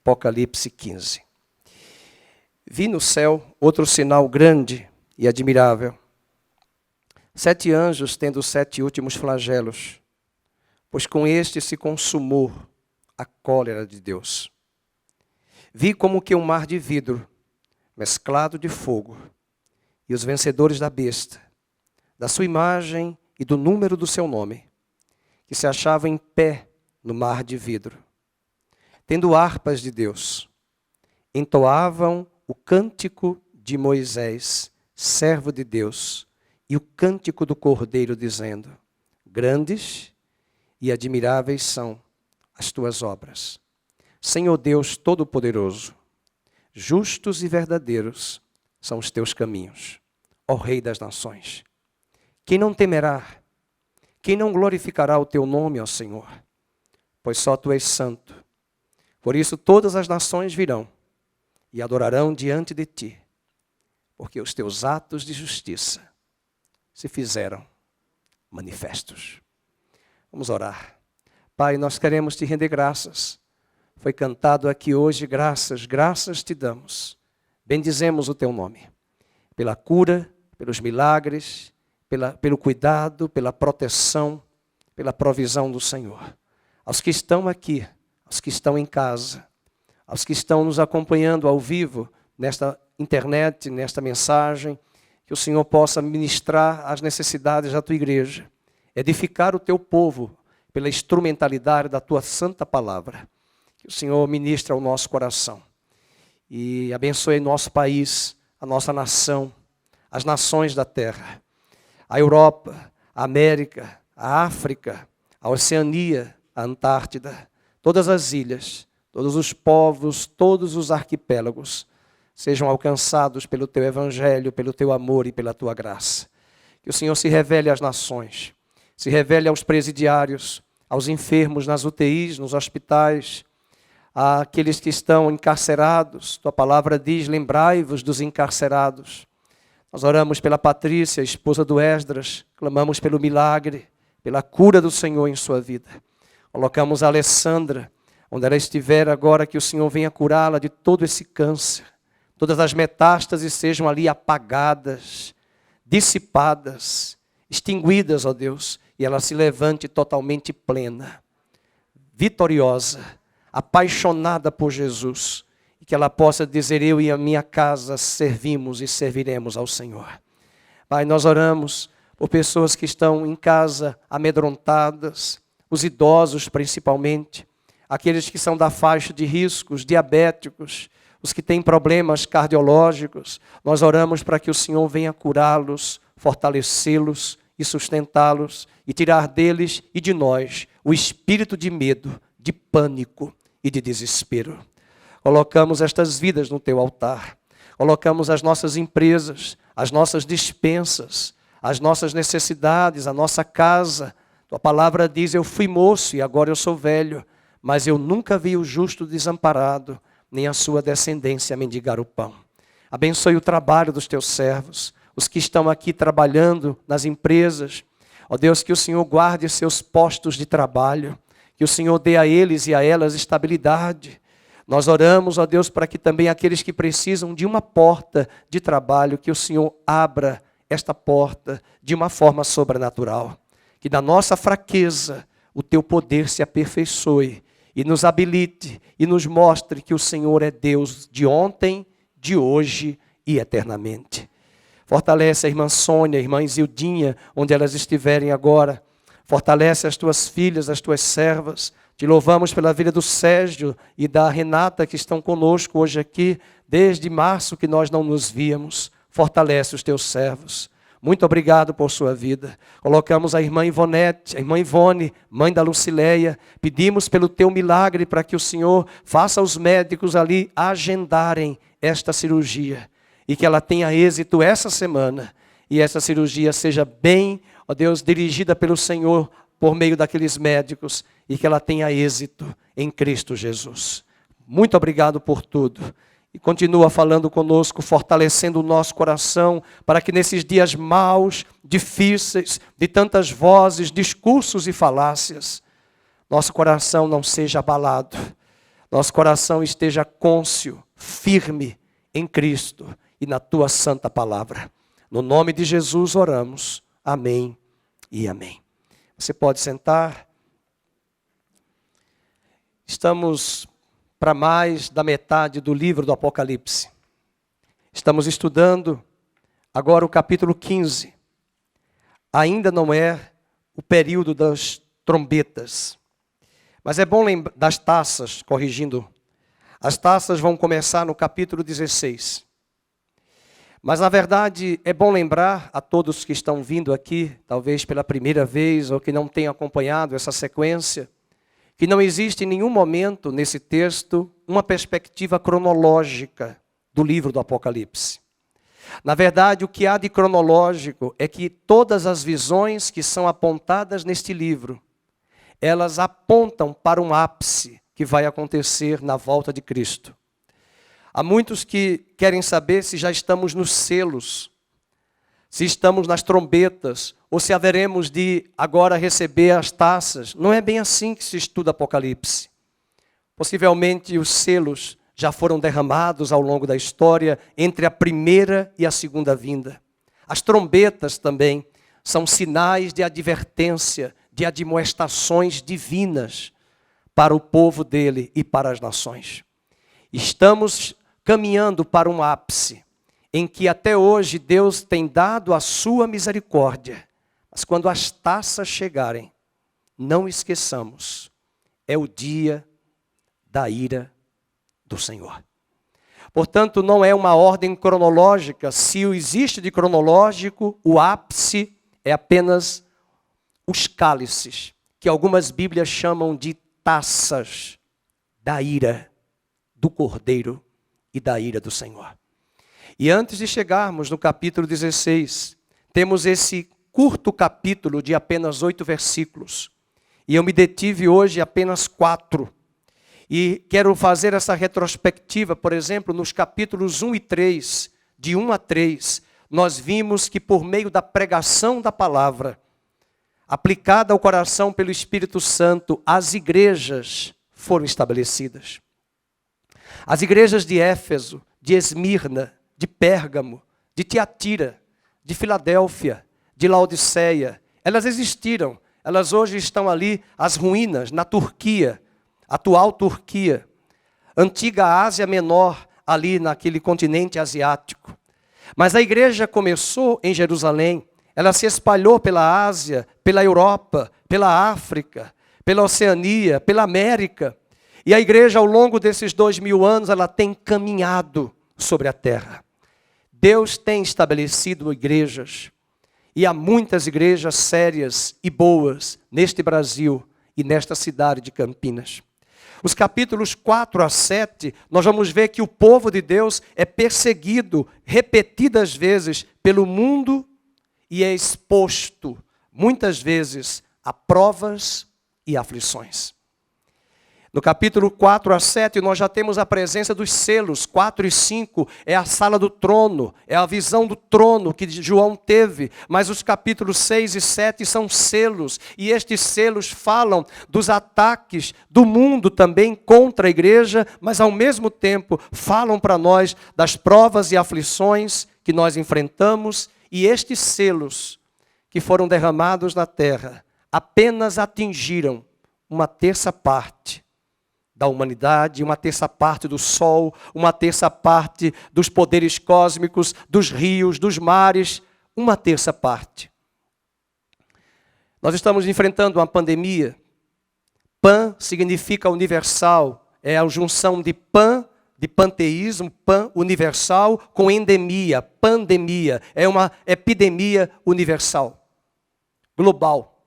Apocalipse 15. Vi no céu outro sinal grande e admirável. 7 anjos tendo 7 últimos flagelos, pois com este se consumou a cólera de Deus. Vi como que um mar de vidro, mesclado de fogo, e os vencedores da besta, da sua imagem e do número do seu nome, que se achavam em pé no mar de vidro, tendo harpas de Deus, entoavam o cântico de Moisés, servo de Deus, e o cântico do Cordeiro, dizendo: grandes e admiráveis são as tuas obras, Senhor Deus Todo-Poderoso. Justos e verdadeiros são os teus caminhos, ó Rei das nações. Quem não temerá? Quem não glorificará o teu nome, ó Senhor? Pois só tu és santo. Por isso todas as nações virão e adorarão diante de ti, porque os teus atos de justiça se fizeram manifestos. Vamos orar. Pai, nós queremos te render graças. Foi cantado aqui hoje, graças te damos. Bendizemos o teu nome, pela cura, pelos milagres, pelo cuidado, pela proteção, pela provisão do Senhor. Aos que estão aqui, aos que estão em casa, aos que estão nos acompanhando ao vivo, nesta internet, nesta mensagem, que o Senhor possa ministrar as necessidades da tua igreja, edificar o teu povo pela instrumentalidade da tua santa palavra. Que o Senhor ministre ao nosso coração e abençoe nosso país, a nossa nação, as nações da terra, a Europa, a América, a África, a Oceania, a Antártida, todas as ilhas, todos os povos, todos os arquipélagos sejam alcançados pelo teu evangelho, pelo teu amor e pela tua graça. Que o Senhor se revele às nações, se revele aos presidiários, aos enfermos nas UTIs, nos hospitais, àqueles que estão encarcerados. Tua palavra diz: lembrai-vos dos encarcerados. Nós oramos pela Patrícia, esposa do Esdras, clamamos pelo milagre, pela cura do Senhor em sua vida. Colocamos a Alessandra, onde ela estiver agora, que o Senhor venha curá-la de todo esse câncer. Todas as metástases sejam ali apagadas, dissipadas, extinguidas, ó Deus, e ela se levante totalmente plena, vitoriosa, apaixonada por Jesus, e que ela possa dizer: eu e a minha casa servimos e serviremos ao Senhor. Pai, nós oramos por pessoas que estão em casa amedrontadas, os idosos principalmente, aqueles que são da faixa de riscos, diabéticos, os que têm problemas cardiológicos. Nós oramos para que o Senhor venha curá-los, fortalecê-los e sustentá-los, e tirar deles e de nós o espírito de medo, de pânico e de desespero. Colocamos estas vidas no teu altar, colocamos as nossas empresas, as nossas dispensas, as nossas necessidades, a nossa casa. Tua palavra diz: eu fui moço e agora eu sou velho, mas eu nunca vi o justo desamparado, nem a sua descendência mendigar o pão. Abençoe o trabalho dos teus servos, os que estão aqui trabalhando nas empresas. Ó Deus, que o Senhor guarde seus postos de trabalho, que o Senhor dê a eles e a elas estabilidade. Nós oramos, ó Deus, para que também aqueles que precisam de uma porta de trabalho, que o Senhor abra esta porta de uma forma sobrenatural. Que da nossa fraqueza o teu poder se aperfeiçoe e nos habilite e nos mostre que o Senhor é Deus de ontem, de hoje e eternamente. Fortalece a irmã Sônia, a irmã Isildinha, onde elas estiverem agora. Fortalece as tuas filhas, as tuas servas. Te louvamos pela vida do Sérgio e da Renata, que estão conosco hoje aqui, desde março que nós não nos víamos. Fortalece os teus servos. Muito obrigado por sua vida. Colocamos a irmã Ivonete, a irmã Ivone, mãe da Lucileia. Pedimos pelo teu milagre para que o Senhor faça os médicos ali agendarem esta cirurgia e que ela tenha êxito essa semana e essa cirurgia seja bem, ó Deus, dirigida pelo Senhor por meio daqueles médicos e que ela tenha êxito em Cristo Jesus. Muito obrigado por tudo. E continua falando conosco, fortalecendo o nosso coração, para que nesses dias maus, difíceis, de tantas vozes, discursos e falácias, nosso coração não seja abalado. nosso coração esteja cônscio, firme em Cristo e na tua santa palavra. No nome de Jesus oramos. Amém e amém. Você pode sentar. Estamos para mais da metade do livro do Apocalipse. Estamos estudando agora o capítulo 15. Ainda não é o período das trombetas. Mas é bom lembrar das taças, corrigindo. As taças vão começar no capítulo 16. Mas, na verdade, é bom lembrar a todos que estão vindo aqui, talvez pela primeira vez, ou que não tenham acompanhado essa sequência, que não existe em nenhum momento nesse texto uma perspectiva cronológica do livro do Apocalipse. Na verdade, o que há de cronológico é que todas as visões que são apontadas neste livro, elas apontam para um ápice que vai acontecer na volta de Cristo. Há muitos que querem saber se já estamos nos selos, se estamos nas trombetas, ou se haveremos de agora receber as taças. Não é bem assim que se estuda Apocalipse. Possivelmente os selos já foram derramados ao longo da história entre a primeira e a segunda vinda. As trombetas também são sinais de advertência, de admoestações divinas para o povo dele e para as nações. Estamos caminhando para um ápice em que até hoje Deus tem dado a sua misericórdia. Mas quando as taças chegarem, não esqueçamos, é o dia da ira do Senhor. Portanto, não é uma ordem cronológica. Se existe de cronológico, o ápice é apenas os cálices, que algumas Bíblias chamam de taças da ira do Cordeiro e da ira do Senhor. E antes de chegarmos no capítulo 16, temos esse curto capítulo de apenas 8 versículos. E eu me detive hoje apenas 4. E quero fazer essa retrospectiva, por exemplo, nos capítulos 1 e 3, de 1 a 3, nós vimos que por meio da pregação da palavra, aplicada ao coração pelo Espírito Santo, as igrejas foram estabelecidas. As igrejas de Éfeso, de Esmirna, de Pérgamo, de Tiatira, de Filadélfia, de Laodiceia, elas existiram. Elas hoje estão ali, as ruínas, na Turquia, atual Turquia, antiga Ásia Menor, ali naquele continente asiático. Mas a igreja começou em Jerusalém, ela se espalhou pela Ásia, pela Europa, pela África, pela Oceania, pela América. E a igreja, ao longo desses 2000 anos, ela tem caminhado sobre a terra. Deus tem estabelecido igrejas. E há muitas igrejas sérias e boas neste Brasil e nesta cidade de Campinas. Os capítulos 4 a 7, nós vamos ver que o povo de Deus é perseguido repetidas vezes pelo mundo e é exposto, muitas vezes, a provas e aflições. No capítulo 4 a 7, nós já temos a presença dos selos. 4 e 5 é a sala do trono, é a visão do trono que João teve. Mas os capítulos 6 e 7 são selos. E estes selos falam dos ataques do mundo também contra a igreja, mas ao mesmo tempo falam para nós das provas e aflições que nós enfrentamos. E estes selos que foram derramados na terra apenas atingiram uma terça parte da humanidade, uma terça parte do sol, uma terça parte dos poderes cósmicos, dos rios, dos mares, uma terça parte. Nós estamos enfrentando uma pandemia. Pan significa universal, é a junção de pan, de panteísmo, pan universal, com endemia, pandemia, é uma epidemia universal, global.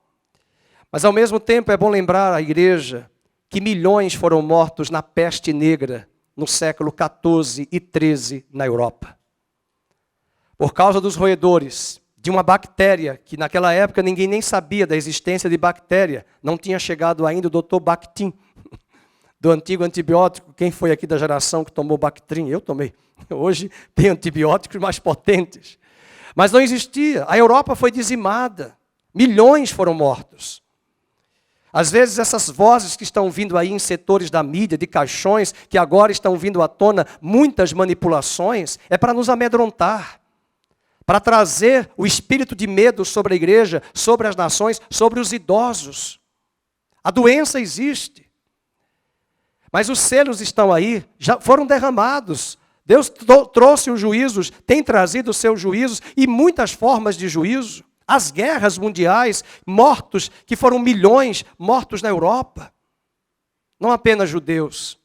Mas ao mesmo tempo é bom lembrar à igreja que milhões foram mortos na peste negra no século 14 e 13 na Europa. Por causa dos roedores, de uma bactéria, que naquela época ninguém nem sabia da existência de bactéria. Não tinha chegado ainda o Dr. Bactrim, do antigo antibiótico. Quem foi aqui da geração que tomou Bactrim? Eu tomei. Hoje tem antibióticos mais potentes. Mas não existia. A Europa foi dizimada. Milhões foram mortos. Às vezes essas vozes que estão vindo aí em setores da mídia, de caixões, que agora estão vindo à tona, muitas manipulações, é para nos amedrontar, para trazer o espírito de medo sobre a igreja, sobre as nações, sobre os idosos. A doença existe, mas os selos estão aí, já foram derramados. Deus trouxe os juízos, tem trazido os seus juízos e muitas formas de juízo. As guerras mundiais, mortos, que foram milhões mortos na Europa. Não apenas judeus.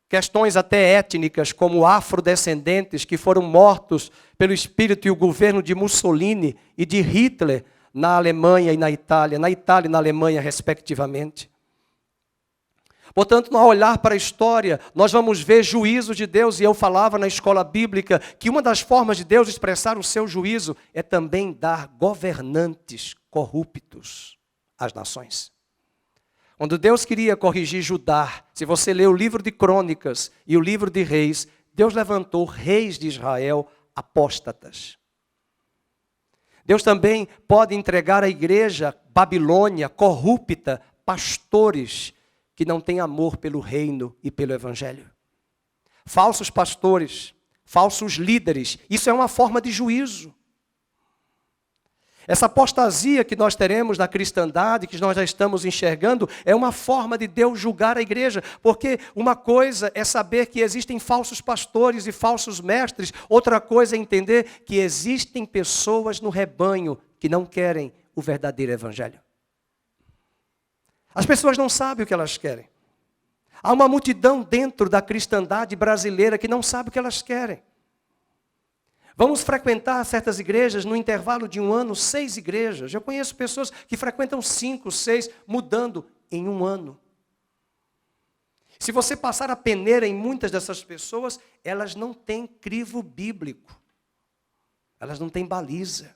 Questões até étnicas, como afrodescendentes, que foram mortos pelo espírito e o governo de Mussolini e de Hitler na Alemanha e na Itália e na Alemanha, respectivamente. Portanto, ao olhar para a história, nós vamos ver juízo de Deus, e eu falava na escola bíblica que uma das formas de Deus expressar o seu juízo é também dar governantes corruptos às nações. Quando Deus queria corrigir Judá, se você ler o livro de Crônicas e o livro de Reis, Deus levantou reis de Israel apóstatas. Deus também pode entregar à igreja Babilônia corrupta, pastores que não têm amor pelo reino e pelo evangelho. Falsos pastores, falsos líderes, isso é uma forma de juízo. Essa apostasia que nós teremos na cristandade, que nós já estamos enxergando, é uma forma de Deus julgar a igreja. Porque uma coisa é saber que existem falsos pastores e falsos mestres, outra coisa é entender que existem pessoas no rebanho que não querem o verdadeiro evangelho. As pessoas não sabem o que elas querem. Há uma multidão dentro da cristandade brasileira que não sabe o que elas querem. Vamos frequentar certas igrejas no intervalo de um ano, 6 igrejas. Eu conheço pessoas que frequentam 5, 6, mudando em um ano. Se você passar a peneira em muitas dessas pessoas, elas não têm crivo bíblico. Elas não têm baliza.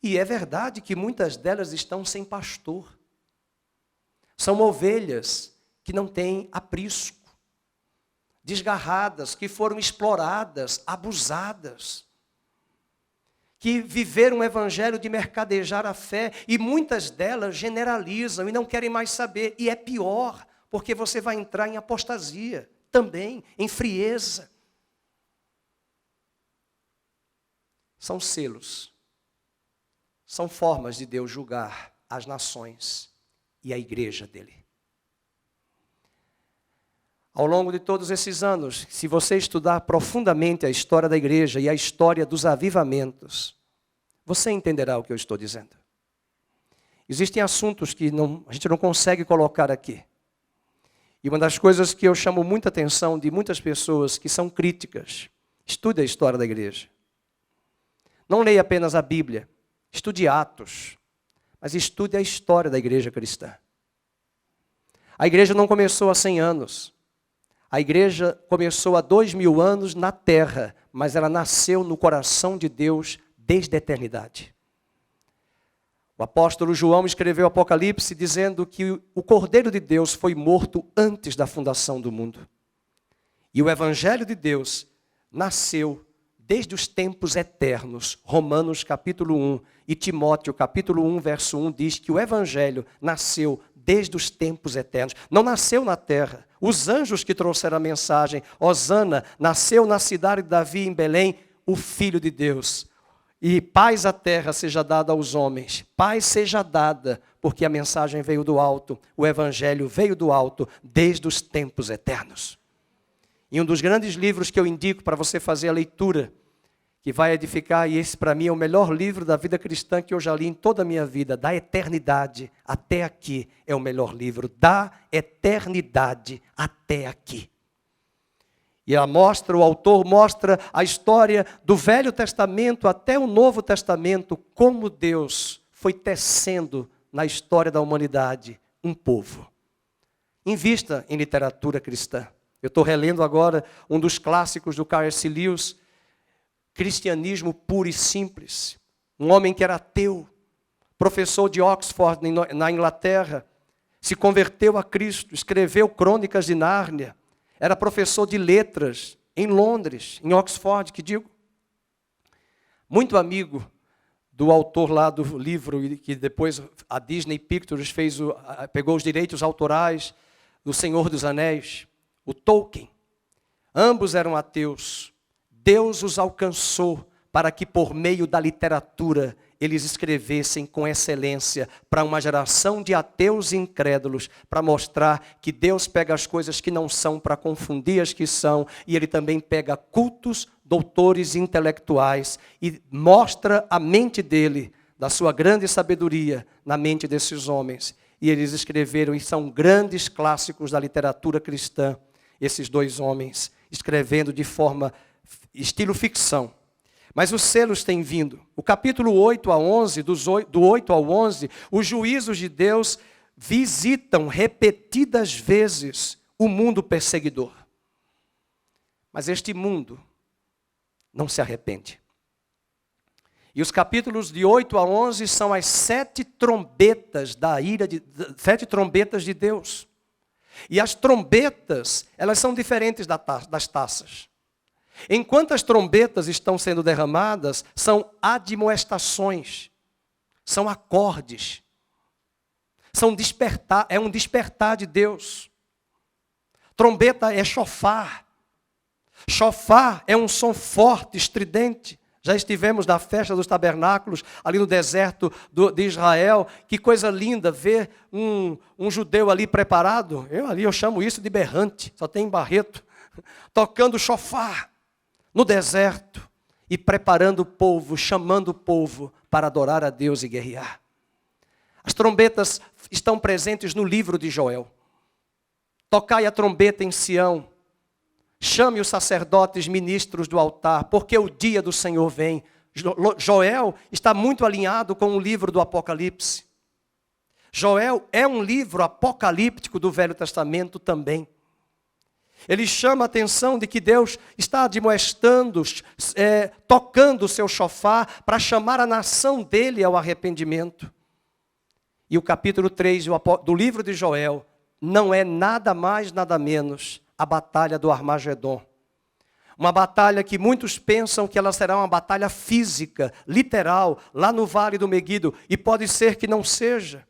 E é verdade que muitas delas estão sem pastor. São ovelhas que não têm aprisco, desgarradas, que foram exploradas, abusadas, que viveram um evangelho de mercadejar a fé, e muitas delas generalizam e não querem mais saber. E é pior, porque você vai entrar em apostasia, também, em frieza. São selos, são formas de Deus julgar as nações e a igreja dele. Ao longo de todos esses anos, se você estudar profundamente a história da igreja e a história dos avivamentos, você entenderá o que eu estou dizendo. Existem assuntos que a gente não consegue colocar aqui. E uma das coisas que eu chamo muita atenção de muitas pessoas que são críticas, estude a história da igreja. Não leia apenas a Bíblia, estude Atos, mas estude a história da igreja cristã. A igreja não começou há 100 anos. A igreja começou há 2000 anos na terra, mas ela nasceu no coração de Deus desde a eternidade. O apóstolo João escreveu Apocalipse dizendo que o Cordeiro de Deus foi morto antes da fundação do mundo. E o Evangelho de Deus nasceu desde os tempos eternos. Romanos capítulo 1 e Timóteo capítulo 1, verso 1 diz que o Evangelho nasceu desde os tempos eternos. Não nasceu na terra. Os anjos que trouxeram a mensagem, Hosana, nasceu na cidade de Davi, em Belém, o Filho de Deus. E paz à terra seja dada aos homens. Paz seja dada, porque a mensagem veio do alto, o Evangelho veio do alto, desde os tempos eternos. E um dos grandes livros que eu indico para você fazer a leitura, que vai edificar, e esse para mim é o melhor livro da vida cristã que eu já li em toda a minha vida, da eternidade até aqui, é o melhor livro, da eternidade até aqui. E o autor mostra a história do Velho Testamento até o Novo Testamento, como Deus foi tecendo na história da humanidade um povo. Invista em literatura cristã. Eu estou relendo agora um dos clássicos do C.S. Lewis, Cristianismo Puro e Simples. Um homem que era ateu, professor de Oxford, na Inglaterra, se converteu a Cristo, escreveu Crônicas de Nárnia, era professor de letras em Londres, em Oxford, que digo. Muito amigo do autor lá do livro, que depois a Disney Pictures pegou os direitos autorais do Senhor dos Anéis, o Tolkien. Ambos eram ateus. Deus os alcançou para que por meio da literatura eles escrevessem com excelência para uma geração de ateus e incrédulos, para mostrar que Deus pega as coisas que não são para confundir as que são, e Ele também pega cultos, doutores e intelectuais e mostra a mente dele, da sua grande sabedoria, na mente desses homens. E eles escreveram, e são grandes clássicos da literatura cristã, esses dois homens, escrevendo de forma, estilo ficção. Mas os selos têm vindo. O capítulo 8 a 11, do 8 ao 11, os juízos de Deus visitam repetidas vezes o mundo perseguidor. Mas este mundo não se arrepende. E os capítulos de 8 a 11 são as 7 trombetas da ira, 7 trombetas de Deus. E as trombetas, elas são diferentes das taças. Enquanto as trombetas estão sendo derramadas, são admoestações, são acordes, é um despertar de Deus. Trombeta é chofar. Chofar é um som forte, estridente. Já estivemos na festa dos tabernáculos, ali no deserto de Israel. Que coisa linda ver um judeu ali preparado. Eu chamo isso de berrante, só tem em Barreto. Tocando chofar no deserto e preparando o povo, chamando o povo para adorar a Deus e guerrear. As trombetas estão presentes no livro de Joel. Tocai a trombeta em Sião. Chame os sacerdotes ministros do altar, porque o dia do Senhor vem. Joel está muito alinhado com o livro do Apocalipse. Joel é um livro apocalíptico do Velho Testamento também. Ele chama a atenção de que Deus está admoestando, tocando o seu chofar para chamar a nação dele ao arrependimento. E o capítulo 3 do livro de Joel não é nada mais, nada menos a batalha do Armagedon. Uma batalha que muitos pensam que ela será uma batalha física, literal, lá no Vale do Meguido, e pode ser que não seja.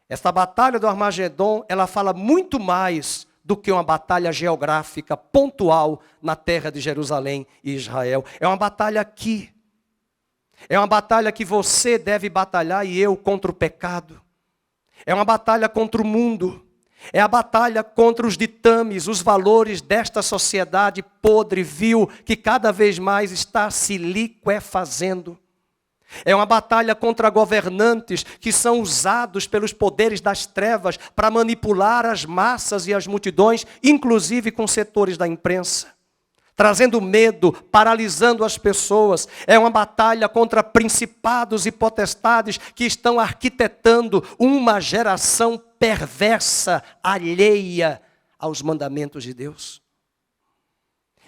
Esta batalha do Armagedon, ela fala muito mais do que uma batalha geográfica pontual na terra de Jerusalém e Israel. É uma batalha aqui. É uma batalha que você deve batalhar e eu contra o pecado. É uma batalha contra o mundo. É a batalha contra os ditames, os valores desta sociedade podre, vil, que cada vez mais está se liquefazendo. É uma batalha contra governantes que são usados pelos poderes das trevas para manipular as massas e as multidões, inclusive com setores da imprensa, trazendo medo, paralisando as pessoas. É uma batalha contra principados e potestades que estão arquitetando uma geração perversa, alheia aos mandamentos de Deus.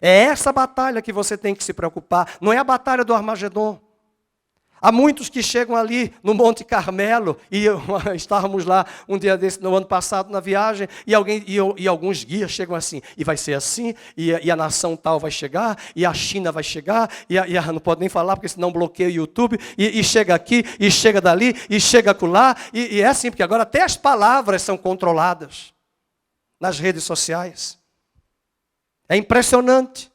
É essa batalha que você tem que se preocupar, não é a batalha do Armagedon. Há muitos que chegam ali no Monte Carmelo, e estávamos lá um dia desse, no ano passado, na viagem, e alguns guias chegam assim, e vai ser assim, e a nação tal vai chegar, e a China vai chegar, não pode nem falar, porque senão bloqueia o YouTube, e chega aqui, e chega dali, e chega acolá, e é assim, porque agora até as palavras são controladas nas redes sociais. É impressionante.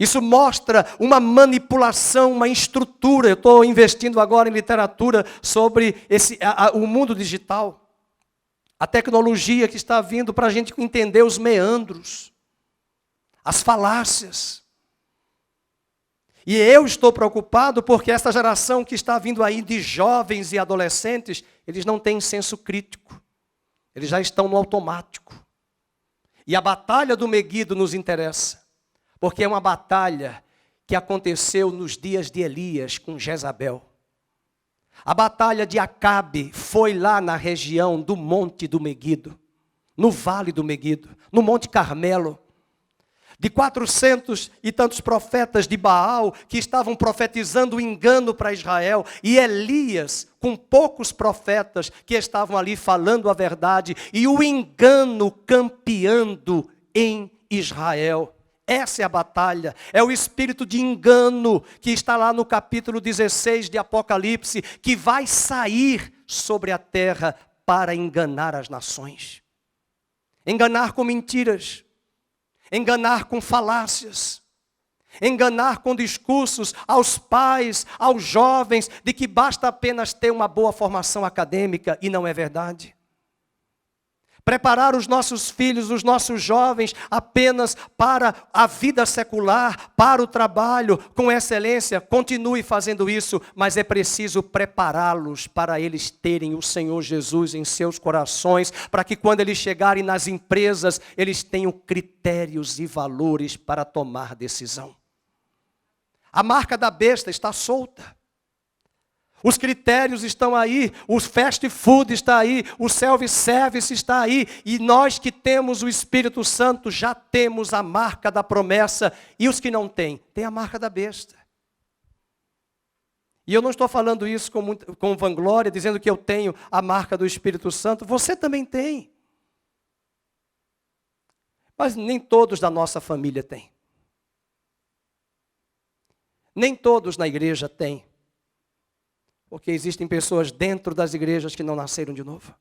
Isso mostra uma manipulação, uma estrutura. Eu estou investindo agora em literatura sobre o mundo digital. A tecnologia que está vindo para a gente entender os meandros, as falácias. E eu estou preocupado porque essa geração que está vindo aí de jovens e adolescentes, eles não têm senso crítico. Eles já estão no automático. E a batalha do Meguido nos interessa. Porque é uma batalha que aconteceu nos dias de Elias com Jezabel. A batalha de Acabe foi lá na região do Monte do Meguido, no Vale do Meguido, no Monte Carmelo. De 400 e tantos profetas de Baal que estavam profetizando o engano para Israel. E Elias, com poucos profetas que estavam ali falando a verdade. E o engano campeando em Israel. Essa é a batalha, é o espírito de engano que está lá no capítulo 16 de Apocalipse, que vai sair sobre a terra para enganar as nações. Enganar com mentiras, enganar com falácias, enganar com discursos aos pais, aos jovens, de que basta apenas ter uma boa formação acadêmica, e não é verdade. Preparar os nossos filhos, os nossos jovens, apenas para a vida secular, para o trabalho, com excelência. Continue fazendo isso, mas é preciso prepará-los para eles terem o Senhor Jesus em seus corações, para que quando eles chegarem nas empresas, eles tenham critérios e valores para tomar decisão. A marca da besta está solta. Os critérios estão aí, o fast food está aí, o self-service está aí, e nós que temos o Espírito Santo já temos a marca da promessa, e os que não têm, têm a marca da besta. E eu não estou falando isso com vanglória, dizendo que eu tenho a marca do Espírito Santo, você também tem. Mas nem todos da nossa família têm. Nem todos na igreja têm. Porque existem pessoas dentro das igrejas que não nasceram de novo.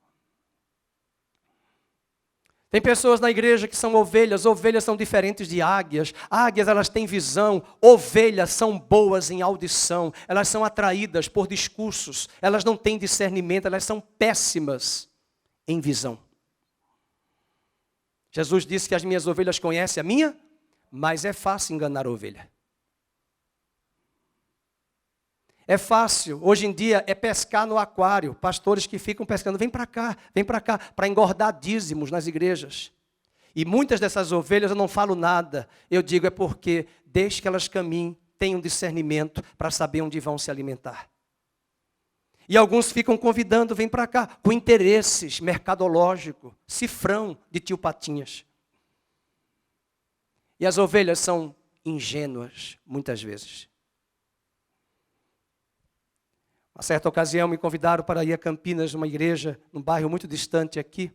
Tem pessoas na igreja que são ovelhas. Ovelhas são diferentes de águias. Águias, elas têm visão. Ovelhas são boas em audição. Elas são atraídas por discursos. Elas não têm discernimento. Elas são péssimas em visão. Jesus disse que as minhas ovelhas conhecem a minha, mas é fácil enganar a ovelha. É fácil, hoje em dia, é pescar no aquário. Pastores que ficam pescando, vem para cá, para engordar dízimos nas igrejas. E muitas dessas ovelhas eu não falo nada. Eu digo é porque deixe que elas caminhem, tenham discernimento para saber onde vão se alimentar. E alguns ficam convidando, vem para cá, com interesses mercadológicos, cifrão de tio Patinhas. E as ovelhas são ingênuas, muitas vezes. Uma certa ocasião me convidaram para ir a Campinas, numa igreja, num bairro muito distante aqui.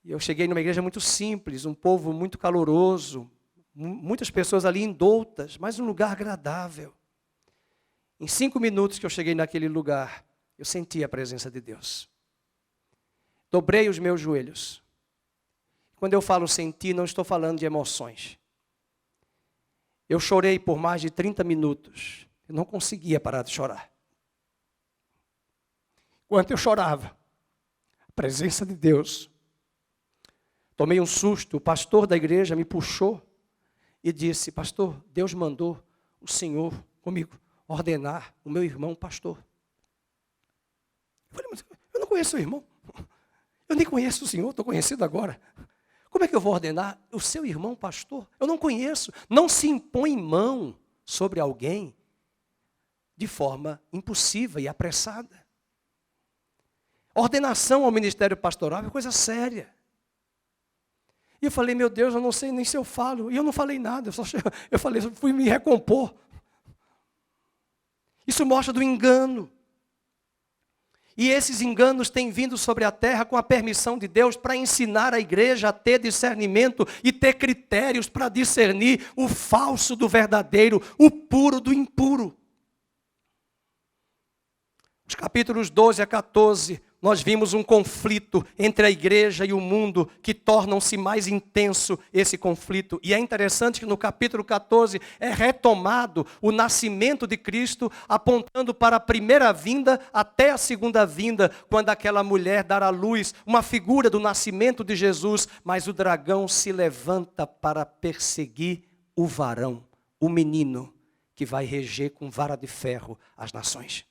E eu cheguei numa igreja muito simples, um povo muito caloroso, muitas pessoas ali indoutas, mas um lugar agradável. Em 5 minutos que eu cheguei naquele lugar, eu senti a presença de Deus. Dobrei os meus joelhos. Quando eu falo sentir, não estou falando de emoções. Eu chorei por mais de 30 minutos. Eu não conseguia parar de chorar. Enquanto eu chorava, a presença de Deus. Tomei um susto, o pastor da igreja me puxou e disse, pastor, Deus mandou o senhor comigo ordenar o meu irmão pastor. Eu falei, mas eu não conheço o irmão. Eu nem conheço o senhor, estou conhecido agora. Como é que eu vou ordenar o seu irmão pastor? Eu não conheço. Não se impõe mão sobre alguém de forma impulsiva e apressada. Ordenação ao ministério pastoral é coisa séria. E eu falei, meu Deus, eu não sei nem se eu falo. E eu não falei nada, eu fui me recompor. Isso mostra do engano. E esses enganos têm vindo sobre a terra com a permissão de Deus para ensinar a igreja a ter discernimento e ter critérios para discernir o falso do verdadeiro, o puro do impuro. Os capítulos 12 a 14, nós vimos um conflito entre a igreja e o mundo que tornam-se mais intenso esse conflito. E é interessante que no capítulo 14 é retomado o nascimento de Cristo, apontando para a primeira vinda até a segunda vinda, quando aquela mulher dará à luz uma figura do nascimento de Jesus, mas o dragão se levanta para perseguir o varão, o menino, que vai reger com vara de ferro as nações.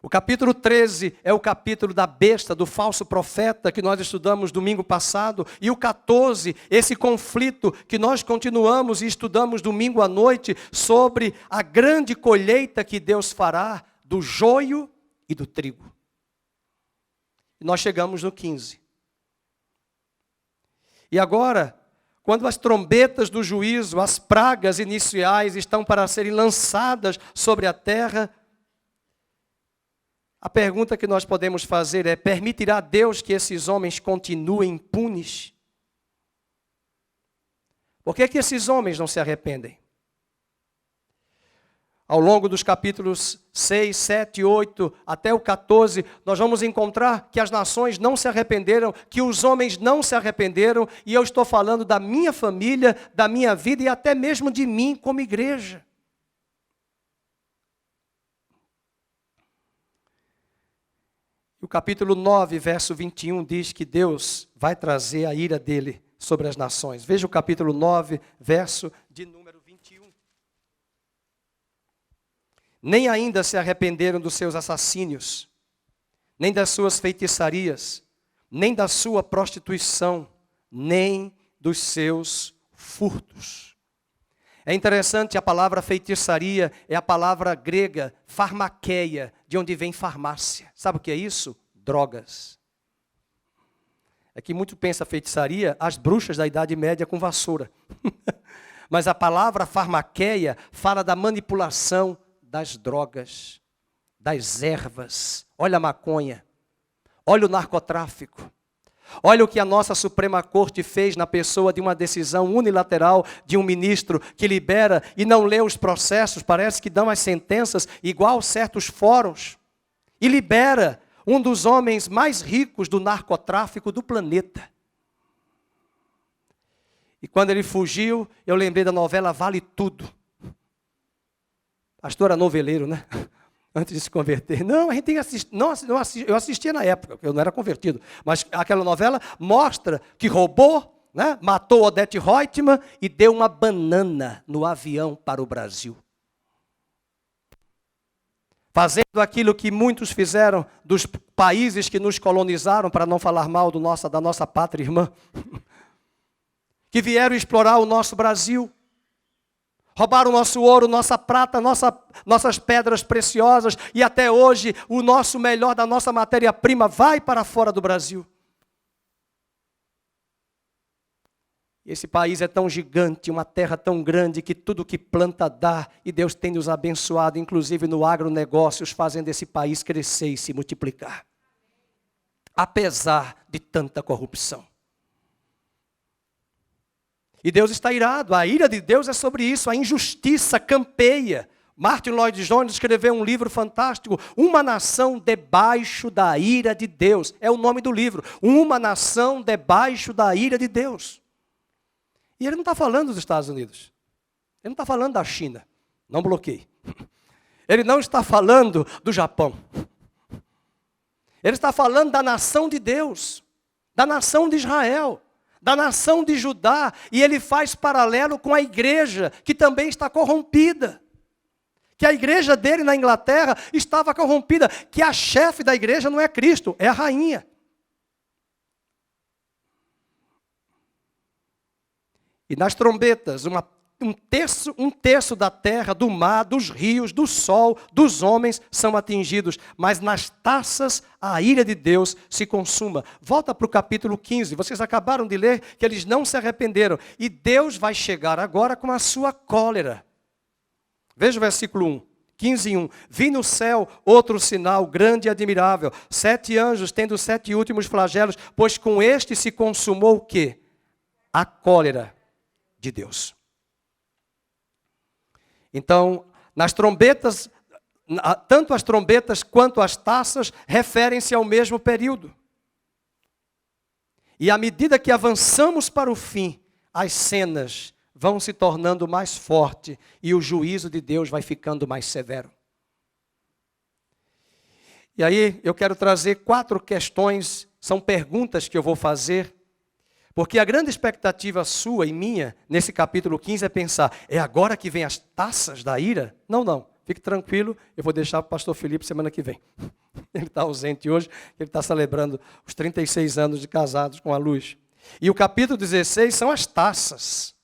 O capítulo 13 é o capítulo da besta, do falso profeta, que nós estudamos domingo passado. E o 14, esse conflito que nós continuamos e estudamos domingo à noite, sobre a grande colheita que Deus fará do joio e do trigo. E nós chegamos no 15. E agora, quando as trombetas do juízo, as pragas iniciais estão para serem lançadas sobre a terra, a pergunta que nós podemos fazer é, permitirá Deus que esses homens continuem impunes? Por que que esses homens não se arrependem? Ao longo dos capítulos 6, 7, 8, até o 14, nós vamos encontrar que as nações não se arrependeram, que os homens não se arrependeram, e eu estou falando da minha família, da minha vida e até mesmo de mim como igreja. O capítulo 9, verso 21, diz que Deus vai trazer a ira dele sobre as nações. Veja o capítulo 9, verso de número 21. Nem ainda se arrependeram dos seus assassínios, nem das suas feitiçarias, nem da sua prostituição, nem dos seus furtos. É interessante, a palavra feitiçaria é a palavra grega farmakeia, de onde vem farmácia. Sabe o que é isso? Drogas. É que muito pensa feitiçaria, as bruxas da Idade Média com vassoura. Mas a palavra farmakeia fala da manipulação das drogas, das ervas. Olha a maconha, olha o narcotráfico. Olha o que a nossa Suprema Corte fez na pessoa de uma decisão unilateral de um ministro que libera e não lê os processos, parece que dão as sentenças igual certos fóruns, e libera um dos homens mais ricos do narcotráfico do planeta. E quando ele fugiu, eu lembrei da novela Vale Tudo. Pastor era noveleiro, né? Antes de se converter. Não, a gente tem que assistir. Não, eu assistia na época, eu não era convertido. Mas aquela novela mostra que roubou, né? Matou Odete Roitman e deu uma banana no avião para o Brasil. Fazendo aquilo que muitos fizeram dos países que nos colonizaram, para não falar mal da nossa pátria irmã, que vieram explorar o nosso Brasil. Roubaram o nosso ouro, nossa prata, nossas pedras preciosas, e até hoje o nosso melhor da nossa matéria-prima vai para fora do Brasil. Esse país é tão gigante, uma terra tão grande, que tudo que planta dá, e Deus tem nos abençoado, inclusive no agronegócios, fazendo esse país crescer e se multiplicar. Apesar de tanta corrupção. E Deus está irado, a ira de Deus é sobre isso, a injustiça campeia. Martin Lloyd Jones escreveu um livro fantástico, Uma Nação Debaixo da Ira de Deus. É o nome do livro, Uma Nação Debaixo da Ira de Deus. E ele não está falando dos Estados Unidos, ele não está falando da China, não bloqueie. Ele não está falando do Japão. Ele está falando da nação de Deus, da nação de Israel, da nação de Judá, e ele faz paralelo com a igreja, que também está corrompida. Que a igreja dele na Inglaterra estava corrompida, que a chefe da igreja não é Cristo, é a rainha. E nas trombetas, um terço da terra, do mar, dos rios, do sol, dos homens são atingidos. Mas nas taças a ira de Deus se consuma. Volta para o capítulo 15. Vocês acabaram de ler que eles não se arrependeram. E Deus vai chegar agora com a sua cólera. Veja o versículo 1. 15:1. Vi no céu outro sinal grande e admirável. 7 anjos tendo 7 últimos flagelos, pois com este se consumou o quê? A cólera de Deus. Então, nas trombetas, tanto as trombetas quanto as taças referem-se ao mesmo período. E à medida que avançamos para o fim, as cenas vão se tornando mais fortes e o juízo de Deus vai ficando mais severo. E aí eu quero trazer 4 questões, são perguntas que eu vou fazer, porque a grande expectativa sua e minha, nesse capítulo 15, é pensar, é agora que vem as taças da ira? Não, fique tranquilo, eu vou deixar para o pastor Felipe semana que vem. Ele está ausente hoje, ele está celebrando os 36 anos de casados com a Luz. E o capítulo 16 são as taças.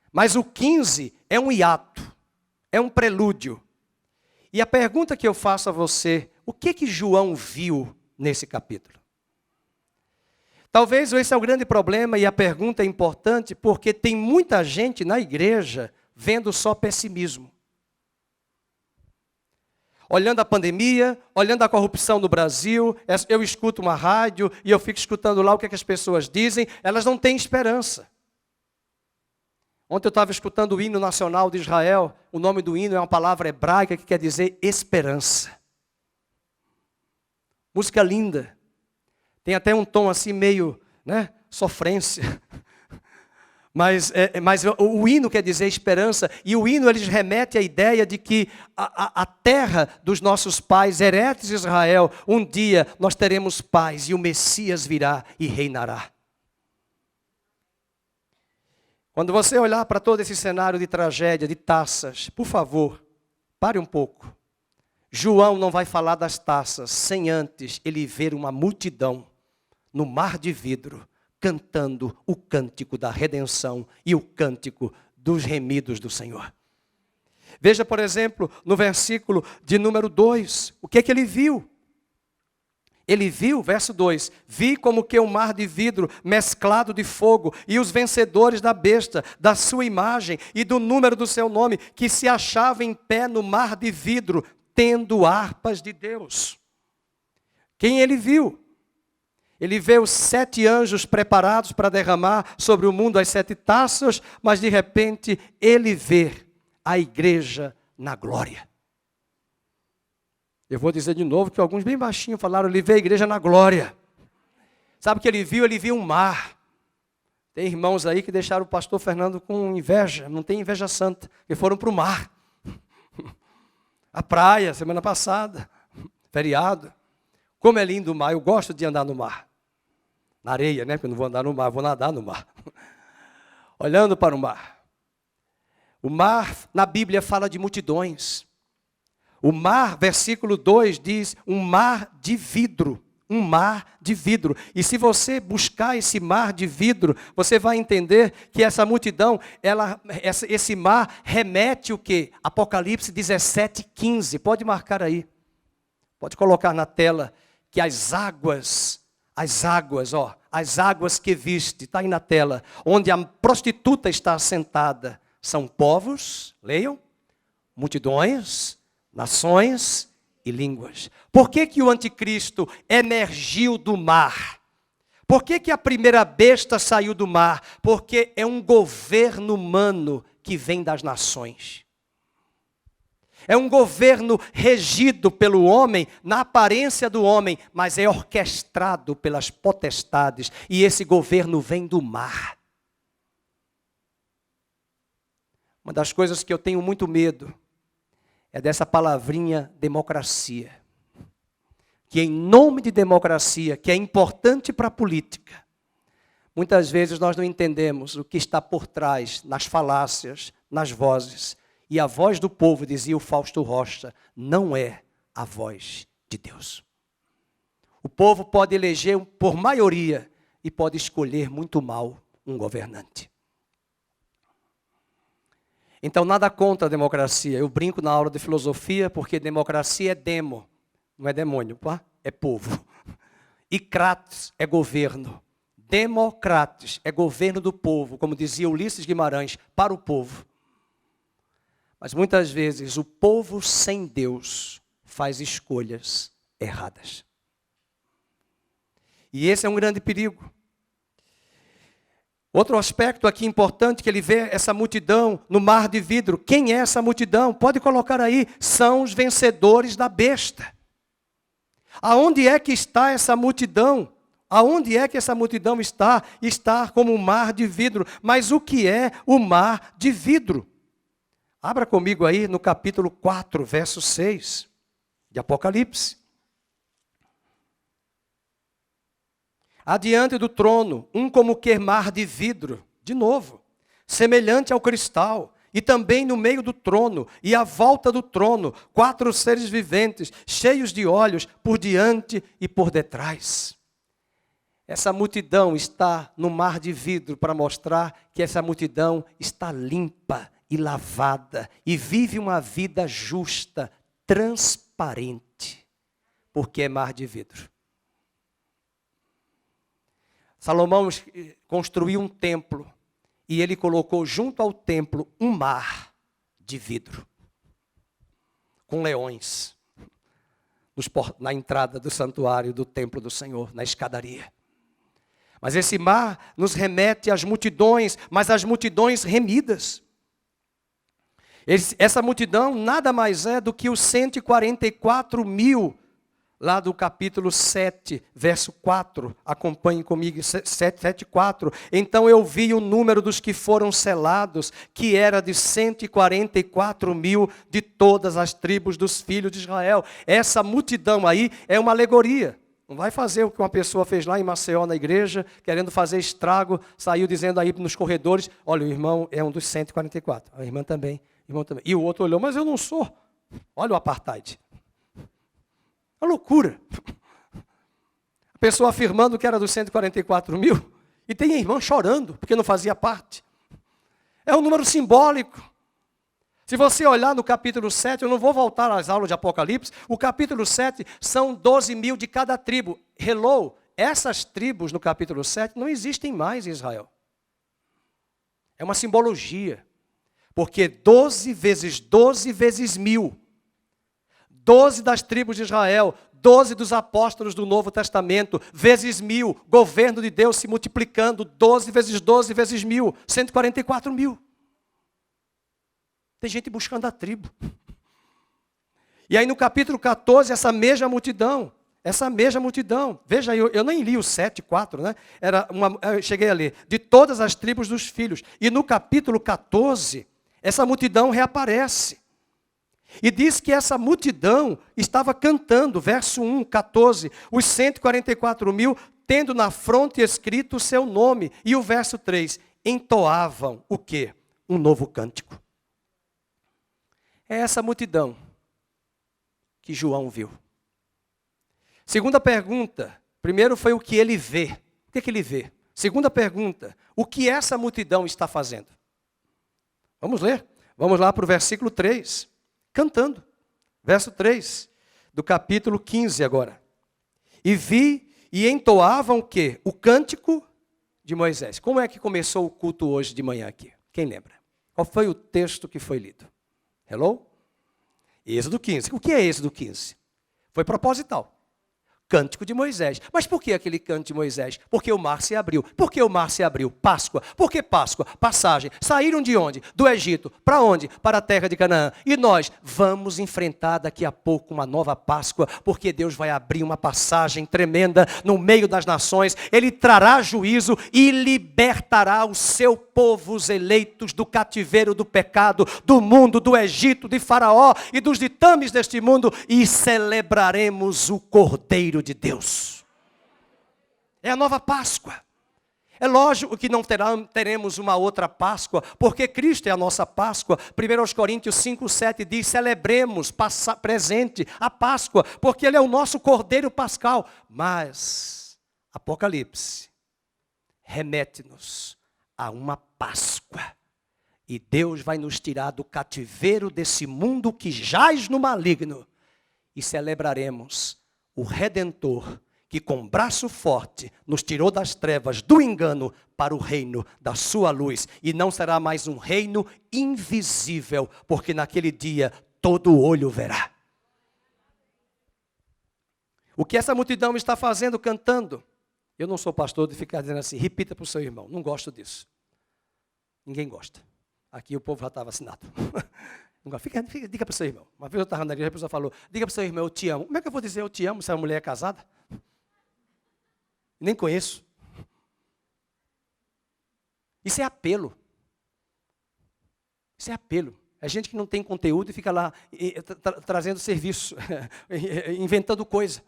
Mas o 15 é um hiato, é um prelúdio. E a pergunta que eu faço a você, o que João viu nesse capítulo? Talvez esse é o grande problema e a pergunta é importante porque tem muita gente na igreja vendo só pessimismo. Olhando a pandemia, olhando a corrupção no Brasil, eu escuto uma rádio e eu fico escutando lá o que as pessoas dizem, elas não têm esperança. Ontem eu estava escutando o hino nacional de Israel. O nome do hino é uma palavra hebraica que quer dizer esperança. Música linda. Tem até um tom assim meio, sofrência. Mas o hino quer dizer esperança. E o hino eles remete à ideia de que a terra dos nossos pais, heretes de Israel, um dia nós teremos paz e o Messias virá e reinará. Quando você olhar para todo esse cenário de tragédia, de taças, por favor, pare um pouco. João não vai falar das taças sem antes ele ver uma multidão no mar de vidro cantando o cântico da redenção e o cântico dos remidos do Senhor. Veja, por exemplo, no versículo de número 2, o que é que ele viu? Ele viu, verso 2, vi como que um mar de vidro mesclado de fogo e os vencedores da besta, da sua imagem e do número do seu nome, que se achavam em pé no mar de vidro, tendo harpas de Deus. Quem ele viu? Ele vê os 7 anjos preparados para derramar sobre o mundo as 7 taças, mas de repente ele vê a igreja na glória. Eu vou dizer de novo que alguns bem baixinho falaram, ele vê a igreja na glória. Sabe o que ele viu? Ele viu um mar. Tem irmãos aí que deixaram o pastor Fernando com inveja, não tem inveja santa, que foram para o mar. A praia, semana passada, feriado. Como é lindo o mar, eu gosto de andar no mar. Na areia, porque eu não vou andar no mar, vou nadar no mar. Olhando para o mar. O mar, na Bíblia, fala de multidões. O mar, versículo 2, diz um mar de vidro. Um mar de vidro. E se você buscar esse mar de vidro, você vai entender que essa multidão, esse mar remete o quê? Apocalipse 17:15. Pode marcar aí. Pode colocar na tela que as águas que viste, está aí na tela, onde a prostituta está assentada, são povos, leiam, multidões, nações e línguas. Por que que o anticristo emergiu do mar? Por que que a primeira besta saiu do mar? Porque é um governo humano que vem das nações. É um governo regido pelo homem, na aparência do homem, mas é orquestrado pelas potestades. E esse governo vem do mar. Uma das coisas que eu tenho muito medo é dessa palavrinha democracia. Que em nome de democracia, que é importante para a política, muitas vezes nós não entendemos o que está por trás, nas falácias, nas vozes. E a voz do povo, dizia o Fausto Rocha, não é a voz de Deus. O povo pode eleger por maioria e pode escolher muito mal um governante. Então, nada contra a democracia. Eu brinco na aula de filosofia porque democracia é demo, não é demônio, é povo. E kratos é governo. Democrates é governo do povo, como dizia Ulisses Guimarães, para o povo. Mas muitas vezes o povo sem Deus faz escolhas erradas. E esse é um grande perigo. Outro aspecto aqui importante que ele vê essa multidão no mar de vidro. Quem é essa multidão? Pode colocar aí. São os vencedores da besta. Aonde é que está essa multidão? Aonde é que essa multidão está? Está como um mar de vidro. Mas o que é o mar de vidro? Abra comigo aí no capítulo 4, verso 6 de Apocalipse. Adiante do trono, um como que mar de vidro, de novo, semelhante ao cristal, e também no meio do trono, e à volta do trono, 4 seres viventes, cheios de olhos, por diante e por detrás. Essa multidão está no mar de vidro para mostrar que essa multidão está limpa e lavada, e vive uma vida justa, transparente, porque é mar de vidro. Salomão construiu um templo, e ele colocou junto ao templo um mar de vidro, com leões, na entrada do santuário do templo do Senhor, na escadaria. Mas esse mar nos remete às multidões, mas às multidões remidas. Essa multidão nada mais é do que os 144 mil, lá do capítulo 7, verso 4. Acompanhe comigo, 7, 4. Então eu vi o número dos que foram selados, que era de 144 mil de todas as tribos dos filhos de Israel. Essa multidão aí é uma alegoria. Não vai fazer o que uma pessoa fez lá em Maceió, na igreja, querendo fazer estrago, saiu dizendo aí nos corredores, olha, o irmão é um dos 144, a irmã também. E o outro olhou, mas eu não sou. Olha o apartheid. Uma loucura. A pessoa afirmando que era dos 144 mil, e tem a irmã chorando, porque não fazia parte. É um número simbólico. Se você olhar no capítulo 7, eu não vou voltar às aulas de Apocalipse, o capítulo 7 são 12 mil de cada tribo. Hello, essas tribos no capítulo 7 não existem mais em Israel. É uma simbologia. Porque 12 vezes 12 vezes 1000. 12 das tribos de Israel, 12 dos apóstolos do Novo Testamento, vezes 1000. Governo de Deus se multiplicando, 12 vezes 12 vezes 1000. 144 mil. Tem gente buscando a tribo. E aí no capítulo 14, essa mesma multidão, veja, eu nem li o 7, 4, né? Eu cheguei a ler, de todas as tribos dos filhos. E no capítulo 14, essa multidão reaparece. E diz que essa multidão estava cantando, verso 1, 14, os 144 mil, tendo na fronte escrito o seu nome. E o verso 3, entoavam o quê? Um novo cântico. É essa multidão que João viu. Segunda pergunta, primeiro foi o que ele vê. O que ele vê? Segunda pergunta, o que essa multidão está fazendo? Vamos ler? Vamos lá para o versículo 3. Cantando. Verso 3, do capítulo 15 agora. E vi e entoavam o quê? O cântico de Moisés. Como é que começou o culto hoje de manhã aqui? Quem lembra? Qual foi o texto que foi lido? Hello? Êxodo 15. O que é Êxodo 15? Foi proposital. Cântico de Moisés. Mas por que aquele cântico de Moisés? Porque o mar se abriu. Por que o mar se abriu? Páscoa. Por que Páscoa? Passagem. Saíram de onde? Do Egito. Para onde? Para a terra de Canaã. E nós vamos enfrentar daqui a pouco uma nova Páscoa, porque Deus vai abrir uma passagem tremenda no meio das nações. Ele trará juízo e libertará o seu povo, os eleitos do cativeiro do pecado, do mundo, do Egito, de Faraó e dos ditames deste mundo, e celebraremos o Cordeiro de Deus. É a nova Páscoa. É lógico que não teremos uma outra Páscoa, porque Cristo é a nossa Páscoa. 1 Coríntios 5, 7 diz, celebremos presente a Páscoa, porque Ele é o nosso Cordeiro Pascal. Mas Apocalipse remete-nos a uma Páscoa. E Deus vai nos tirar do cativeiro desse mundo que jaz no maligno. E celebraremos o Redentor, que com braço forte nos tirou das trevas do engano para o reino da sua luz. E não será mais um reino invisível, porque naquele dia todo olho verá. O que essa multidão está fazendo, cantando? Eu não sou pastor de ficar dizendo assim, repita para o seu irmão. Não gosto disso. Ninguém gosta. Aqui o povo já está vacinado. Diga para o seu irmão. Uma vez eu estava na igreja, a pessoa falou, diga para o seu irmão, eu te amo. Como é que eu vou dizer eu te amo se a mulher é casada? Nem conheço. Isso é apelo. Isso é apelo. É gente que não tem conteúdo e fica lá trazendo serviço, inventando coisa.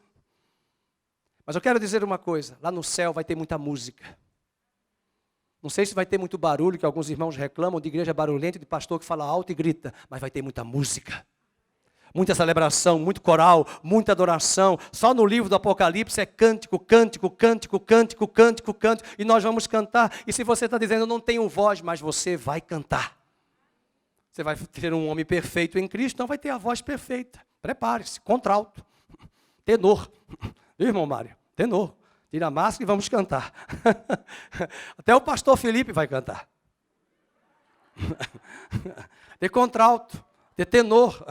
Mas eu quero dizer uma coisa, lá no céu vai ter muita música. Não sei se vai ter muito barulho, que alguns irmãos reclamam de igreja barulhenta, de pastor que fala alto e grita, mas vai ter muita música. Muita celebração, muito coral, muita adoração. Só no livro do Apocalipse é cântico, cântico, cântico, cântico, cântico, cântico. E nós vamos cantar. E se você está dizendo, eu não tenho voz, mas você vai cantar. Você vai ter um homem perfeito em Cristo, então vai ter a voz perfeita. Prepare-se, contralto, tenor. Viu, irmão Mário? Tenor. Tira a máscara e vamos cantar. Até o pastor Felipe vai cantar. Ter contralto, ter tenor.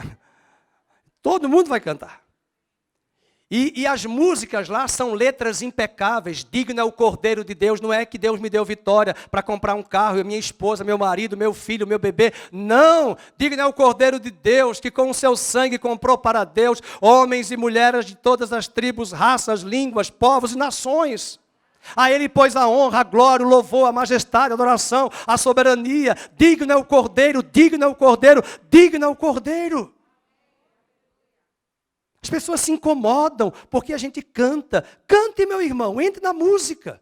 Todo mundo vai cantar. E as músicas lá são letras impecáveis. Digno é o Cordeiro de Deus. Não é que Deus me deu vitória para comprar um carro, minha esposa, meu marido, meu filho, meu bebê. Não! Digno é o Cordeiro de Deus, que com o seu sangue comprou para Deus homens e mulheres de todas as tribos, raças, línguas, povos e nações. A Ele pôs a honra, a glória, o louvor, a majestade, a adoração, a soberania. Digno é o Cordeiro, digno é o Cordeiro, digno é o Cordeiro. As pessoas se incomodam porque a gente canta. Cante, meu irmão, entre na música.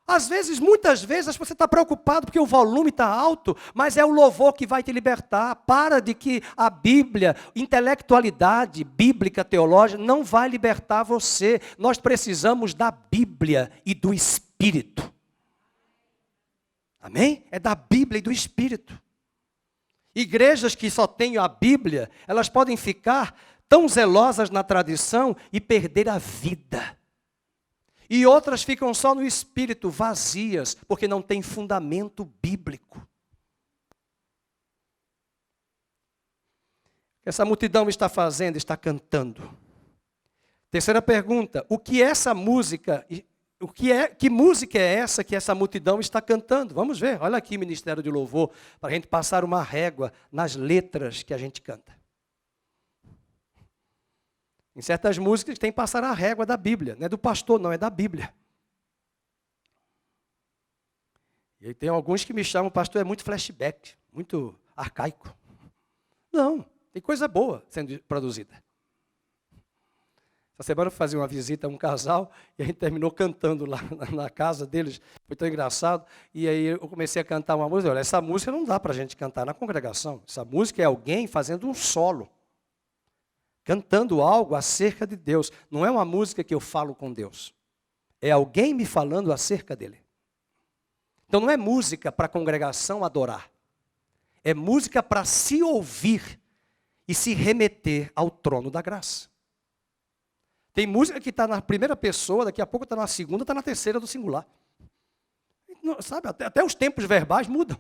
Às vezes, muitas vezes, você está preocupado porque o volume está alto, mas é o louvor que vai te libertar. Para de que a Bíblia, intelectualidade bíblica, teológica, não vai libertar você. Nós precisamos da Bíblia e do Espírito. Amém? É da Bíblia e do Espírito. Igrejas que só têm a Bíblia, elas podem ficar tão zelosas na tradição e perder a vida. E outras ficam só no espírito, vazias, porque não tem fundamento bíblico. Essa multidão está fazendo, está cantando. Terceira pergunta, o que é essa música? Que música é essa que essa multidão está cantando? Vamos ver, olha aqui, Ministério de Louvor, para a gente passar uma régua nas letras que a gente canta. Em certas músicas tem que passar a régua da Bíblia, não é do pastor, não, é da Bíblia. E aí tem alguns que me chamam, pastor, é muito flashback, muito arcaico. Não, tem coisa boa sendo produzida. Essa semana eu fazia uma visita a um casal e a gente terminou cantando lá na casa deles. Foi tão engraçado. E aí eu comecei a cantar uma música. Olha, essa música não dá para a gente cantar na congregação. Essa música é alguém fazendo um solo. Cantando algo acerca de Deus. Não é uma música que eu falo com Deus. É alguém me falando acerca dele. Então não é música para a congregação adorar. É música para se ouvir e se remeter ao trono da graça. Tem música que está na primeira pessoa, daqui a pouco está na segunda, está na terceira do singular. Não, sabe, até os tempos verbais mudam.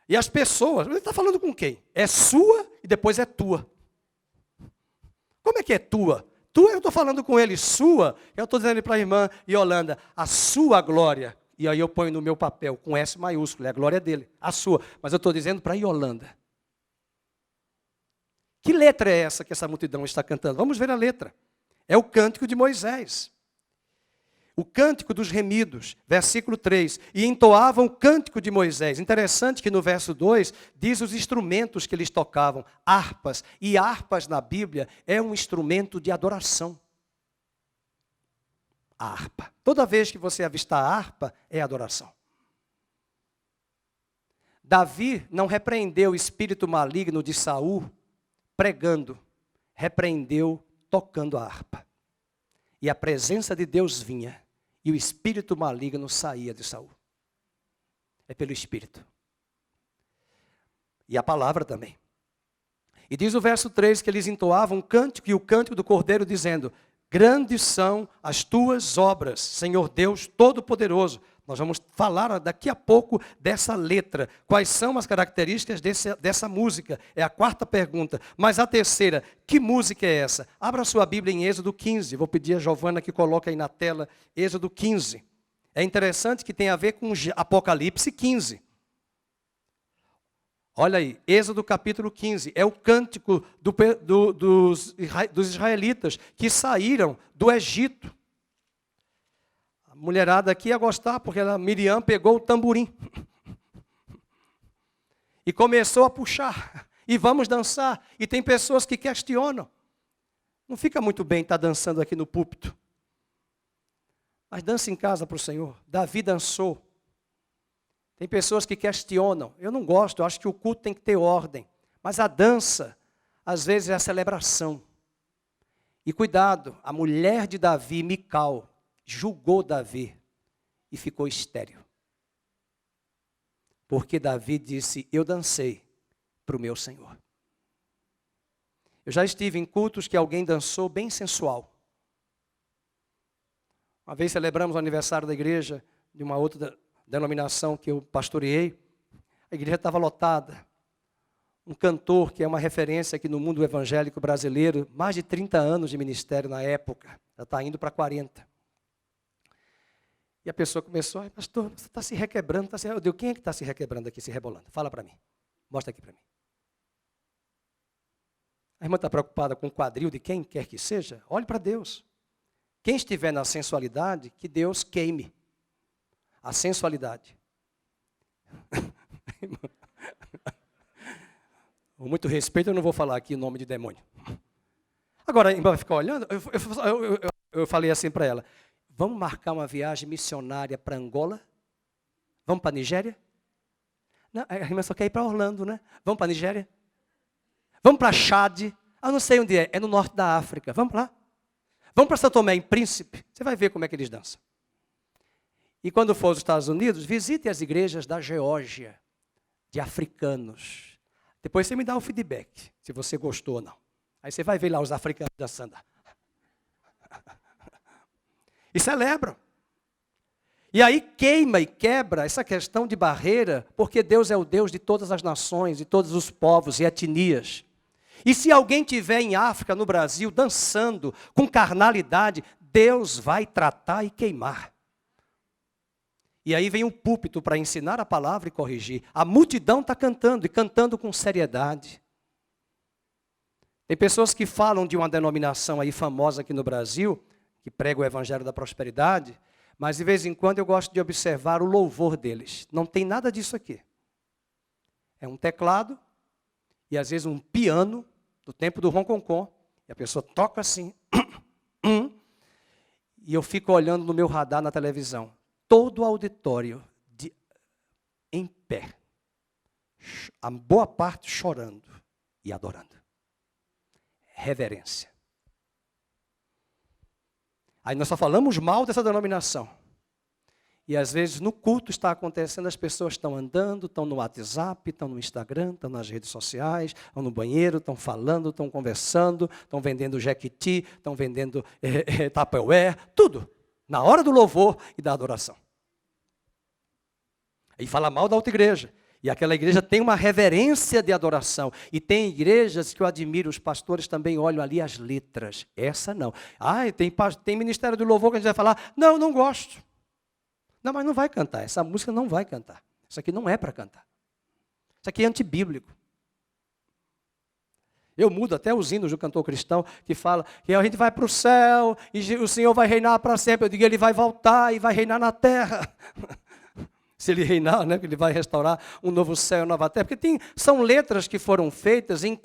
E as pessoas, ele está falando com quem? É sua e depois é tua. Como é que é tua? Tua, eu estou falando com ele, sua, eu estou dizendo para a irmã Yolanda, a sua glória. E aí eu ponho no meu papel, com S maiúsculo, é a glória dele, a sua. Mas eu estou dizendo para a Yolanda. Que letra é essa que essa multidão está cantando? Vamos ver a letra. É o cântico de Moisés. O cântico dos remidos, versículo 3. E entoavam o cântico de Moisés. Interessante que no verso 2 diz os instrumentos que eles tocavam, harpas. E harpas na Bíblia é um instrumento de adoração. A harpa. Toda vez que você avistar a harpa, é adoração. Davi não repreendeu o espírito maligno de Saul pregando, repreendeu tocando a harpa. E a presença de Deus vinha, e o espírito maligno saía de Saul. É pelo espírito. E a palavra também. E diz o verso 3 que eles entoavam um cântico, e o cântico do Cordeiro dizendo, grandes são as tuas obras, Senhor Deus Todo-Poderoso. Nós vamos falar daqui a pouco dessa letra. Quais são as características dessa música? É a quarta pergunta. Mas a terceira, que música é essa? Abra sua Bíblia em Êxodo 15. Vou pedir a Giovana que coloque aí na tela Êxodo 15. É interessante que tem a ver com Apocalipse 15. Olha aí, Êxodo capítulo 15. É o cântico dos israelitas que saíram do Egito. A mulherada aqui ia gostar, porque Miriam pegou o tamborim. E começou a puxar. E vamos dançar. E tem pessoas que questionam. Não fica muito bem estar dançando aqui no púlpito. Mas dança em casa para o Senhor. Davi dançou. Tem pessoas que questionam. Eu não gosto, eu acho que o culto tem que ter ordem. Mas a dança, às vezes, é a celebração. E cuidado, a mulher de Davi, Mical, julgou Davi e ficou estéril. Porque Davi disse, eu dancei para o meu Senhor. Eu já estive em cultos que alguém dançou bem sensual. Uma vez celebramos o aniversário da igreja, de uma outra denominação que eu pastoreei. A igreja estava lotada. um cantor que é uma referência aqui no mundo evangélico brasileiro, mais de 30 anos de ministério na época, já está indo para 40. E a pessoa começou, ai, pastor, você está se requebrando. Eu digo, quem é que está se requebrando aqui, se rebolando? Fala para mim, mostra aqui para mim. A irmã está preocupada com o quadril de quem quer que seja? Olhe para Deus. Quem estiver na sensualidade, que Deus queime a sensualidade. Com muito respeito, eu não vou falar aqui o nome de demônio. Agora, a irmã vai ficar olhando, eu falei assim para ela, vamos marcar uma viagem missionária para Angola? Vamos para a Nigéria? Não, a irmã só quer ir para Orlando, né? Vamos para a Nigéria? Vamos para Chad? Eu não sei onde é no norte da África. Vamos lá? Vamos para São Tomé, em Príncipe? Você vai ver como é que eles dançam. E quando for aos Estados Unidos, visite as igrejas da Geórgia, de africanos. Depois você me dá o feedback, se você gostou ou não. Aí você vai ver lá os africanos dançando. E celebram. E aí queima e quebra essa questão de barreira, porque Deus é o Deus de todas as nações, de todos os povos e etnias. E se alguém estiver em África, no Brasil, dançando com carnalidade, Deus vai tratar e queimar. E aí vem um púlpito para ensinar a palavra e corrigir. A multidão está cantando, e cantando com seriedade. Tem pessoas que falam de uma denominação aí famosa aqui no Brasil, que prega o evangelho da prosperidade, mas de vez em quando eu gosto de observar o louvor deles. Não tem nada disso aqui. É um teclado e às vezes um piano, do tempo do roncocó, e a pessoa toca assim, e eu fico olhando no meu radar na televisão. Todo o auditório em pé, a boa parte chorando e adorando. Reverência. Aí nós só falamos mal dessa denominação. E às vezes no culto está acontecendo, as pessoas estão andando, estão no WhatsApp, estão no Instagram, estão nas redes sociais, estão no banheiro, estão falando, estão conversando, estão vendendo Jequiti, estão vendendo Tupperware, tudo. Na hora do louvor e da adoração. E fala mal da outra igreja. E aquela igreja tem uma reverência de adoração. E tem igrejas que eu admiro, os pastores também olham ali as letras. Essa não. Tem ministério do louvor que a gente vai falar, não, não gosto. Não, mas não vai cantar, essa música não vai cantar. Isso aqui não é para cantar. Isso aqui é antibíblico. Eu mudo até os hinos do cantor cristão que fala que a gente vai para o céu e o Senhor vai reinar para sempre. Eu digo, Ele vai voltar e vai reinar na terra. Se Ele reinar, né, Ele vai restaurar um novo céu e uma nova terra. Porque são letras que foram feitas em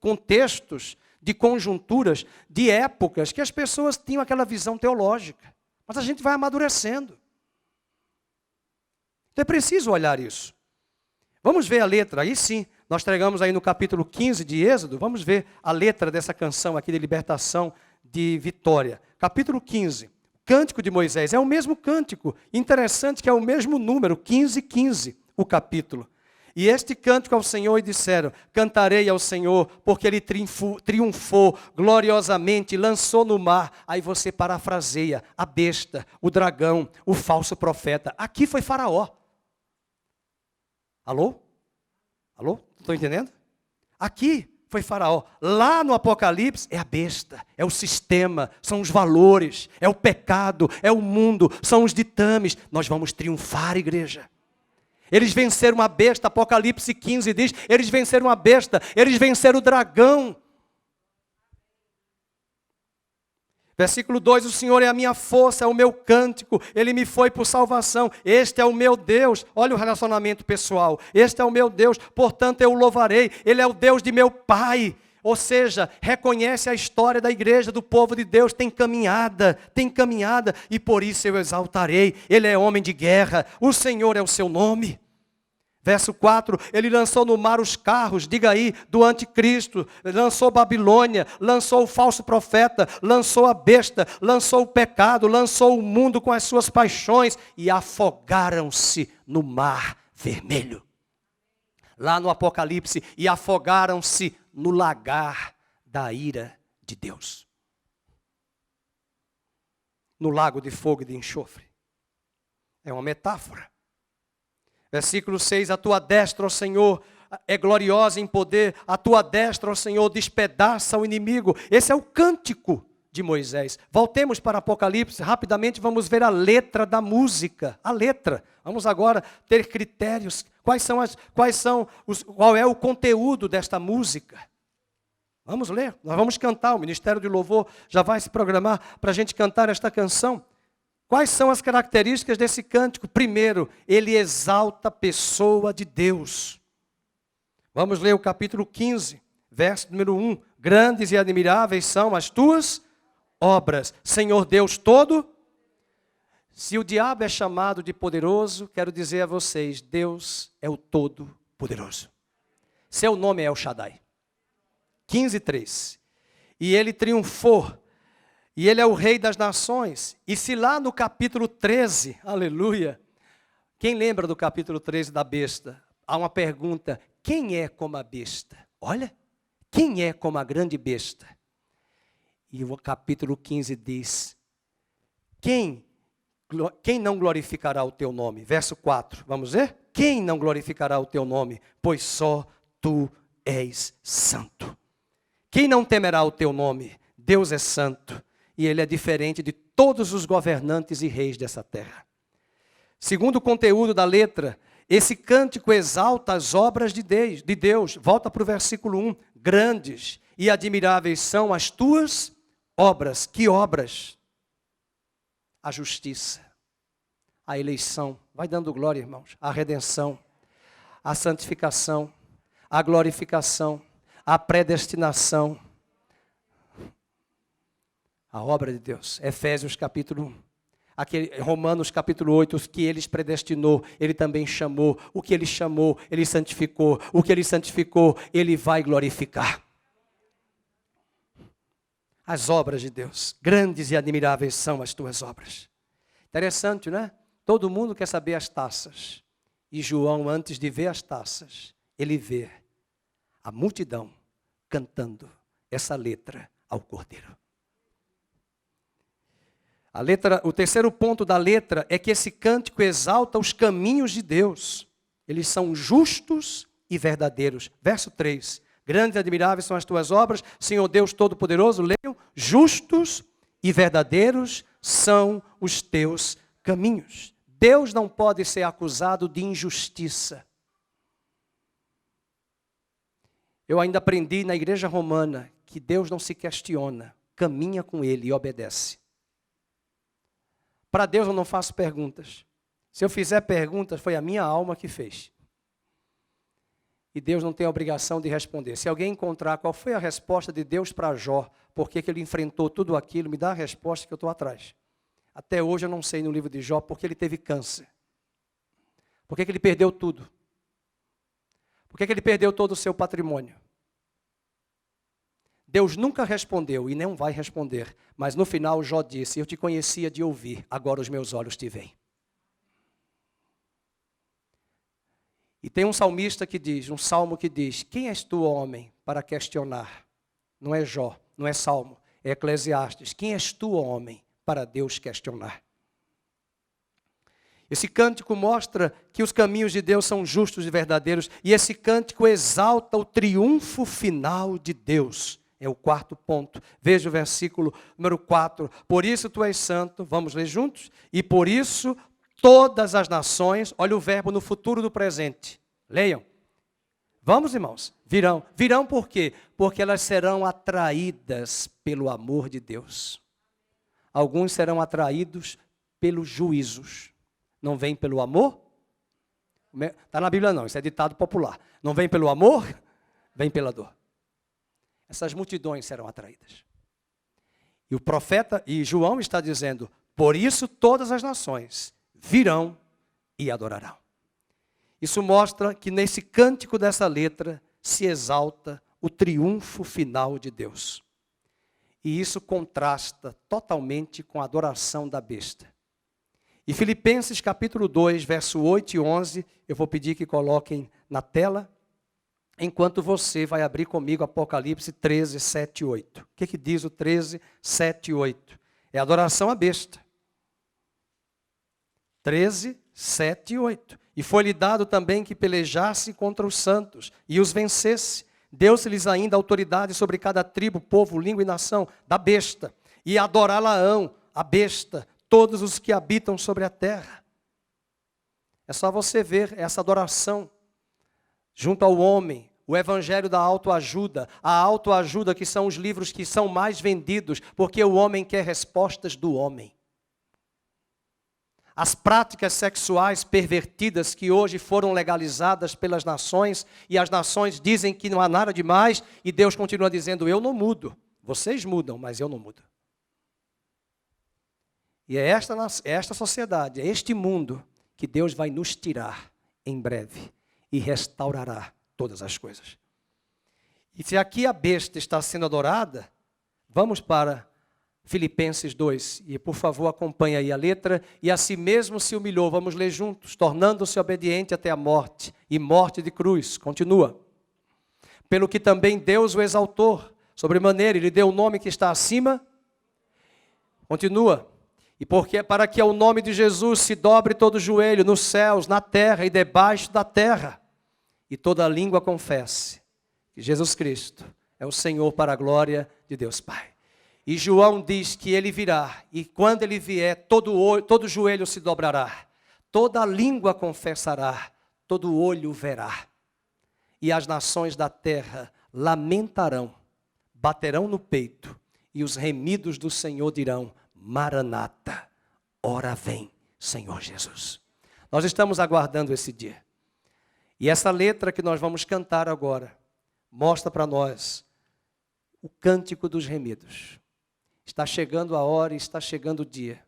contextos de conjunturas, de épocas, que as pessoas tinham aquela visão teológica. Mas a gente vai amadurecendo. Então é preciso olhar isso. Vamos ver a letra, aí sim, nós chegamos aí no capítulo 15 de Êxodo, vamos ver a letra dessa canção aqui de libertação, de vitória. Capítulo 15, Cântico de Moisés, é o mesmo cântico, interessante que é o mesmo número, 15, o capítulo. E este cântico ao Senhor e disseram, cantarei ao Senhor, porque Ele triunfou gloriosamente, lançou no mar. Aí você parafraseia, a besta, o dragão, o falso profeta. Aqui foi Faraó. Alô? Alô? Estão entendendo? Aqui foi Faraó. Lá no Apocalipse é a besta, é o sistema, são os valores, é o pecado, é o mundo, são os ditames. Nós vamos triunfar, igreja. Eles venceram a besta, Apocalipse 15 diz, eles venceram a besta, eles venceram o dragão. Versículo 2, o Senhor é a minha força, é o meu cântico, Ele me foi por salvação, este é o meu Deus, olha o relacionamento pessoal, este é o meu Deus, portanto eu o louvarei, Ele é o Deus de meu Pai, ou seja, reconhece a história da igreja, do povo de Deus, tem caminhada, e por isso eu exaltarei, Ele é homem de guerra, o Senhor é o seu nome. Verso 4, ele lançou no mar os carros, diga aí, do anticristo, lançou Babilônia, lançou o falso profeta, lançou a besta, lançou o pecado, lançou o mundo com as suas paixões e afogaram-se no mar vermelho. Lá no Apocalipse, e afogaram-se no lagar da ira de Deus. No lago de fogo e de enxofre. É uma metáfora. Versículo 6, a tua destra, ó Senhor, é gloriosa em poder, a tua destra, ó Senhor, despedaça o inimigo. Esse é o cântico de Moisés. Voltemos para Apocalipse, rapidamente vamos ver a letra da música. A letra. Vamos agora ter critérios. Qual é o conteúdo desta música? Vamos ler, nós vamos cantar. O Ministério de Louvor já vai se programar para a gente cantar esta canção. Quais são as características desse cântico? Primeiro, ele exalta a pessoa de Deus. Vamos ler o capítulo 15, verso número 1. Grandes e admiráveis são as tuas obras, Senhor Deus todo. Se o diabo é chamado de poderoso, quero dizer a vocês, Deus é o todo-poderoso. Seu nome é El Shaddai. 15:3. E ele triunfou, e ele é o rei das nações. E se lá no capítulo 13, aleluia, quem lembra do capítulo 13 da besta? Há uma pergunta, quem é como a besta? Olha, quem é como a grande besta? E o capítulo 15 diz, quem não glorificará o teu nome? Verso 4, vamos ver? Quem não glorificará o teu nome? Pois só tu és santo. Quem não temerá o teu nome? Deus é santo, e ele é diferente de todos os governantes e reis dessa terra. Segundo o conteúdo da letra, esse cântico exalta as obras de Deus. Volta para o versículo 1. Grandes e admiráveis são as tuas obras. Que obras? A justiça, a eleição, vai dando glória, irmãos, a redenção, a santificação, a glorificação, a predestinação, a obra de Deus. Efésios capítulo 1, Romanos capítulo 8, os que ele predestinou, ele também chamou, o que ele chamou, ele santificou, o que ele santificou, ele vai glorificar. As obras de Deus, grandes e admiráveis são as tuas obras. Interessante, né? Todo mundo quer saber as taças. E João, antes de ver as taças, ele vê a multidão cantando essa letra ao Cordeiro. O terceiro ponto da letra é que esse cântico exalta os caminhos de Deus. Eles são justos e verdadeiros. Verso 3. Grandes e admiráveis são as tuas obras, Senhor Deus Todo-Poderoso. Leiam, justos e verdadeiros são os teus caminhos. Deus não pode ser acusado de injustiça. Eu ainda aprendi na igreja romana que Deus não se questiona, caminha com ele e obedece. Para Deus eu não faço perguntas. Se eu fizer perguntas, foi a minha alma que fez. E Deus não tem a obrigação de responder. Se alguém encontrar qual foi a resposta de Deus para Jó, por que ele enfrentou tudo aquilo, me dá a resposta que eu estou atrás. Até hoje eu não sei no livro de Jó porque ele teve câncer. Por que ele perdeu tudo? Por que ele perdeu todo o seu patrimônio? Deus nunca respondeu e não vai responder. Mas no final Jó disse, eu te conhecia de ouvir, agora os meus olhos te veem. E tem um salmista que diz, um salmo que diz, quem és tu, homem, para questionar? Não é Jó, não é salmo, é Eclesiastes. Quem és tu, homem, para Deus questionar? Esse cântico mostra que os caminhos de Deus são justos e verdadeiros. E esse cântico exalta o triunfo final de Deus. É o quarto ponto. Veja o versículo número 4. Por isso tu és santo, vamos ler juntos? E por isso todas as nações, olha o verbo no futuro do presente. Leiam. Vamos, irmãos? Virão. Virão por quê? Porque elas serão atraídas pelo amor de Deus. Alguns serão atraídos pelos juízos. Não vem pelo amor? Está na Bíblia não, isso é ditado popular. Não vem pelo amor, vem pela dor. Essas multidões serão atraídas. E o profeta, e João está dizendo, por isso todas as nações virão e adorarão. Isso mostra que nesse cântico dessa letra se exalta o triunfo final de Deus. E isso contrasta totalmente com a adoração da besta. E Filipenses capítulo 2, verso 8 e 11, eu vou pedir que coloquem na tela, enquanto você vai abrir comigo Apocalipse 13, 7 e 8. O que diz o 13, 7 e 8? É adoração à besta. 13, 7 e 8. E foi-lhe dado também que pelejasse contra os santos e os vencesse. Deu-se-lhes ainda autoridade sobre cada tribo, povo, língua e nação, da besta. E adorá-la-ão, a besta, todos os que habitam sobre a terra. É só você ver essa adoração junto ao homem, o evangelho da autoajuda, a autoajuda que são os livros que são mais vendidos, porque o homem quer respostas do homem. As práticas sexuais pervertidas que hoje foram legalizadas pelas nações, e as nações dizem que não há nada demais, e Deus continua dizendo, eu não mudo. Vocês mudam, mas eu não mudo. E é esta sociedade, é este mundo que Deus vai nos tirar em breve e restaurará todas as coisas. E se aqui a besta está sendo adorada, vamos para Filipenses 2, e por favor acompanhe aí a letra. E a si mesmo se humilhou, vamos ler juntos, tornando-se obediente até a morte, e morte de cruz, continua. Pelo que também Deus o exaltou, sobremaneira, ele deu o nome que está acima, continua. E porque para que ao nome de Jesus se dobre todo o joelho, nos céus, na terra e debaixo da terra, e toda língua confesse que Jesus Cristo é o Senhor para a glória de Deus Pai. E João diz que ele virá, e quando ele vier, todo joelho se dobrará, toda língua confessará, todo olho verá. E as nações da terra lamentarão, baterão no peito, e os remidos do Senhor dirão, Maranata, ora vem, Senhor Jesus. Nós estamos aguardando esse dia. E essa letra que nós vamos cantar agora, mostra para nós o cântico dos remidos. Está chegando a hora e está chegando o dia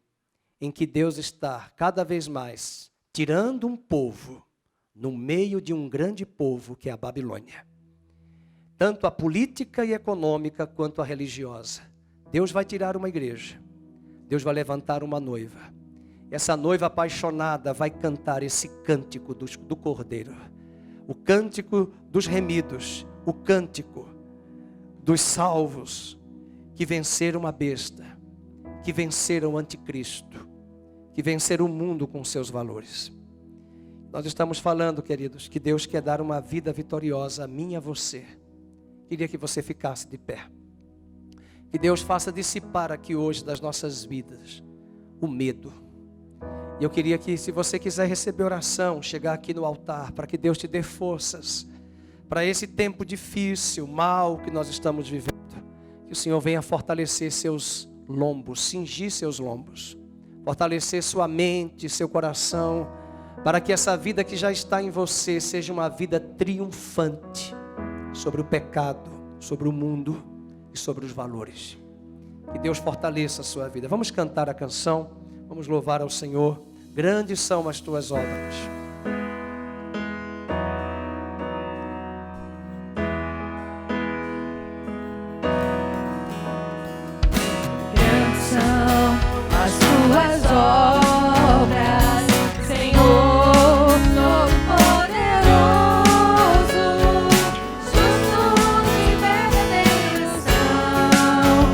em que Deus está cada vez mais tirando um povo no meio de um grande povo que é a Babilônia. Tanto a política e econômica quanto a religiosa. Deus vai tirar uma igreja. Deus vai levantar uma noiva. Essa noiva apaixonada vai cantar esse cântico do Cordeiro. O cântico dos remidos. O cântico dos salvos que venceram a besta, que venceram o anticristo, que venceram o mundo com seus valores. Nós estamos falando, queridos, que Deus quer dar uma vida vitoriosa a mim e a você. Queria que você ficasse de pé. Que Deus faça dissipar aqui hoje das nossas vidas o medo. E eu queria que, se você quiser receber oração, chegar aqui no altar, para que Deus te dê forças para esse tempo difícil, mal que nós estamos vivendo. Que o Senhor venha fortalecer seus lombos, cingir seus lombos, fortalecer sua mente, seu coração, para que essa vida que já está em você seja uma vida triunfante sobre o pecado, sobre o mundo e sobre os valores. Que Deus fortaleça a sua vida. Vamos cantar a canção, vamos louvar ao Senhor. Grandes são as tuas obras. Tuas obras, Senhor Todo-Poderoso, justos e verdadeiros são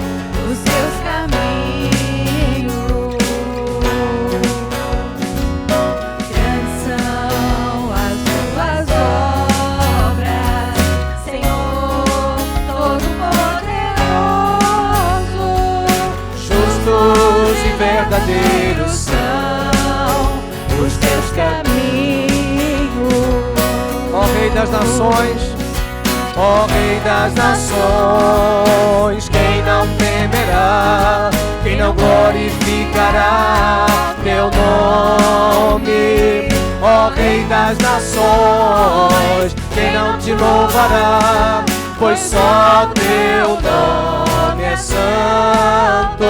os teus caminhos. Grandes são as tuas obras, Senhor Todo-Poderoso, justos e verdadeiros são os teus caminhos. Ó Rei das Nações, ó Rei das Nações, quem não temerá, quem não glorificará teu nome? Ó Rei das Nações, quem não te louvará, pois só teu nome é santo.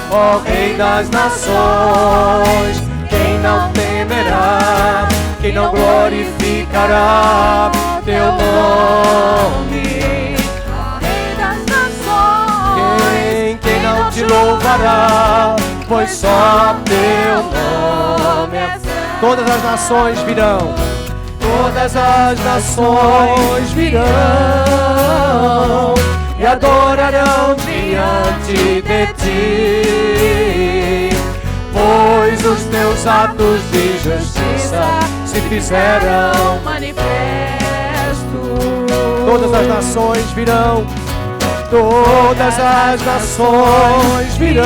Ó Rei das Nações, quem não temerá, quem não glorificará teu nome? Ó Rei das Nações, Quem não te louvará, pois só teu nome é santo. Todas as nações virão, todas as nações virão e adorarão diante de ti, pois os teus atos de justiça se fizeram manifesto. Todas as nações virão, todas as nações virão,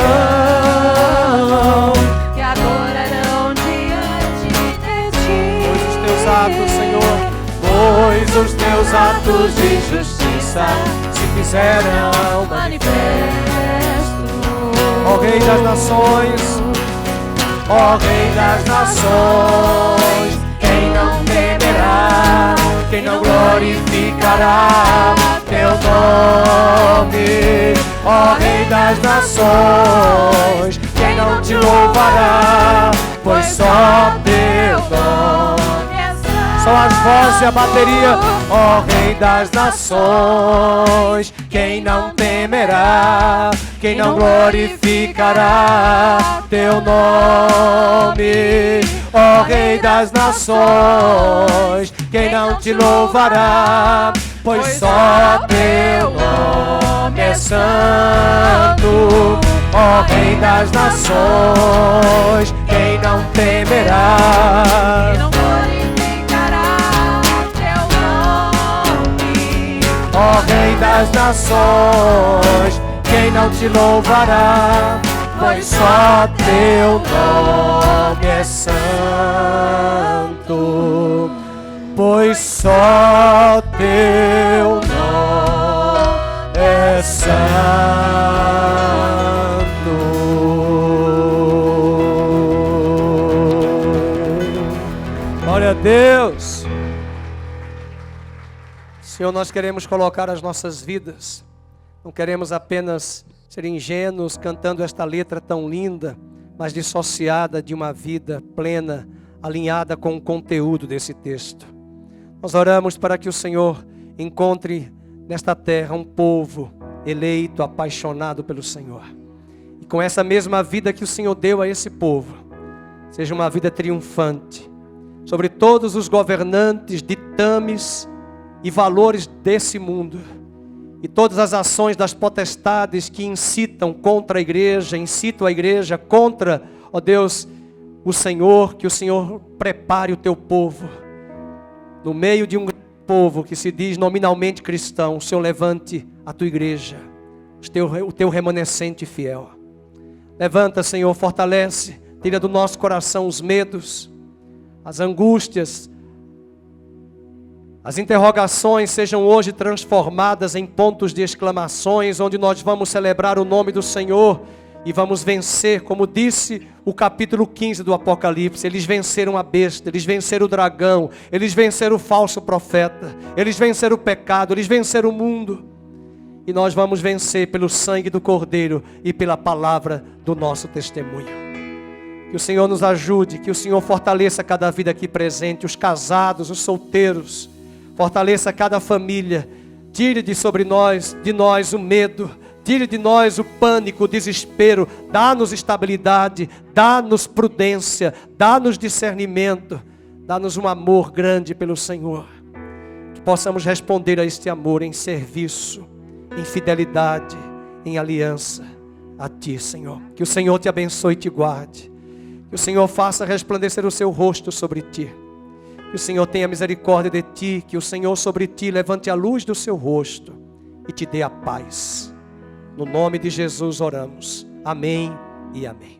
que adorarão diante de ti. pois os teus atos, Senhor, pois os teus atos de justiça se fizeram Manifesto. Ó Rei das nações, ó Rei das nações, quem não temerá, quem não glorificará teu nome, ó Rei das nações, quem não te louvará, pois só teu nome é santo. são as vozes e a bateria, ó Rei das nações, quem não temerá, quem não glorificará teu nome, ó Rei das nações, quem não te louvará, pois só teu nome é santo, ó Rei das nações, quem não temerá, Não glorificará teu nome. ó Rei das nações, quem não te louvará, pois só teu nome é santo, pois só teu nome é santo. Glória a Deus. Senhor, nós queremos colocar as nossas vidas, não queremos apenas ser ingênuos cantando esta letra tão linda, mas dissociada de uma vida plena, alinhada com o conteúdo desse texto. Nós oramos para que o Senhor encontre nesta terra um povo eleito, apaixonado pelo Senhor. E com essa mesma vida que o Senhor deu a esse povo, seja uma vida triunfante sobre todos os governantes, ditames e valores desse mundo, e todas as ações das potestades que incitam contra a igreja, incitam a igreja contra, ó Deus, o Senhor, que o Senhor prepare o teu povo, no meio de um povo que se diz nominalmente cristão, o Senhor levante a tua igreja, o teu remanescente fiel. Levanta, Senhor, fortalece, tira do nosso coração os medos, as angústias, as interrogações sejam hoje transformadas em pontos de exclamações, onde nós vamos celebrar o nome do Senhor e vamos vencer, como disse o capítulo 15 do Apocalipse. Eles venceram a besta, eles venceram o dragão, eles venceram o falso profeta, eles venceram o pecado, eles venceram o mundo. E nós vamos vencer pelo sangue do Cordeiro e pela palavra do nosso testemunho. Que o Senhor nos ajude, que o Senhor fortaleça cada vida aqui presente, os casados, os solteiros. Fortaleça cada família, tire de nós o medo, tire de nós o pânico, o desespero, dá-nos estabilidade, dá-nos prudência, dá-nos discernimento, dá-nos um amor grande pelo Senhor. Que possamos responder a este amor em serviço, em fidelidade, em aliança a Ti, Senhor. Que o Senhor te abençoe e te guarde, que o Senhor faça resplandecer o seu rosto sobre ti. Que o Senhor tenha misericórdia de ti, que o Senhor sobre ti levante a luz do seu rosto e te dê a paz. No nome de Jesus oramos. Amém e amém.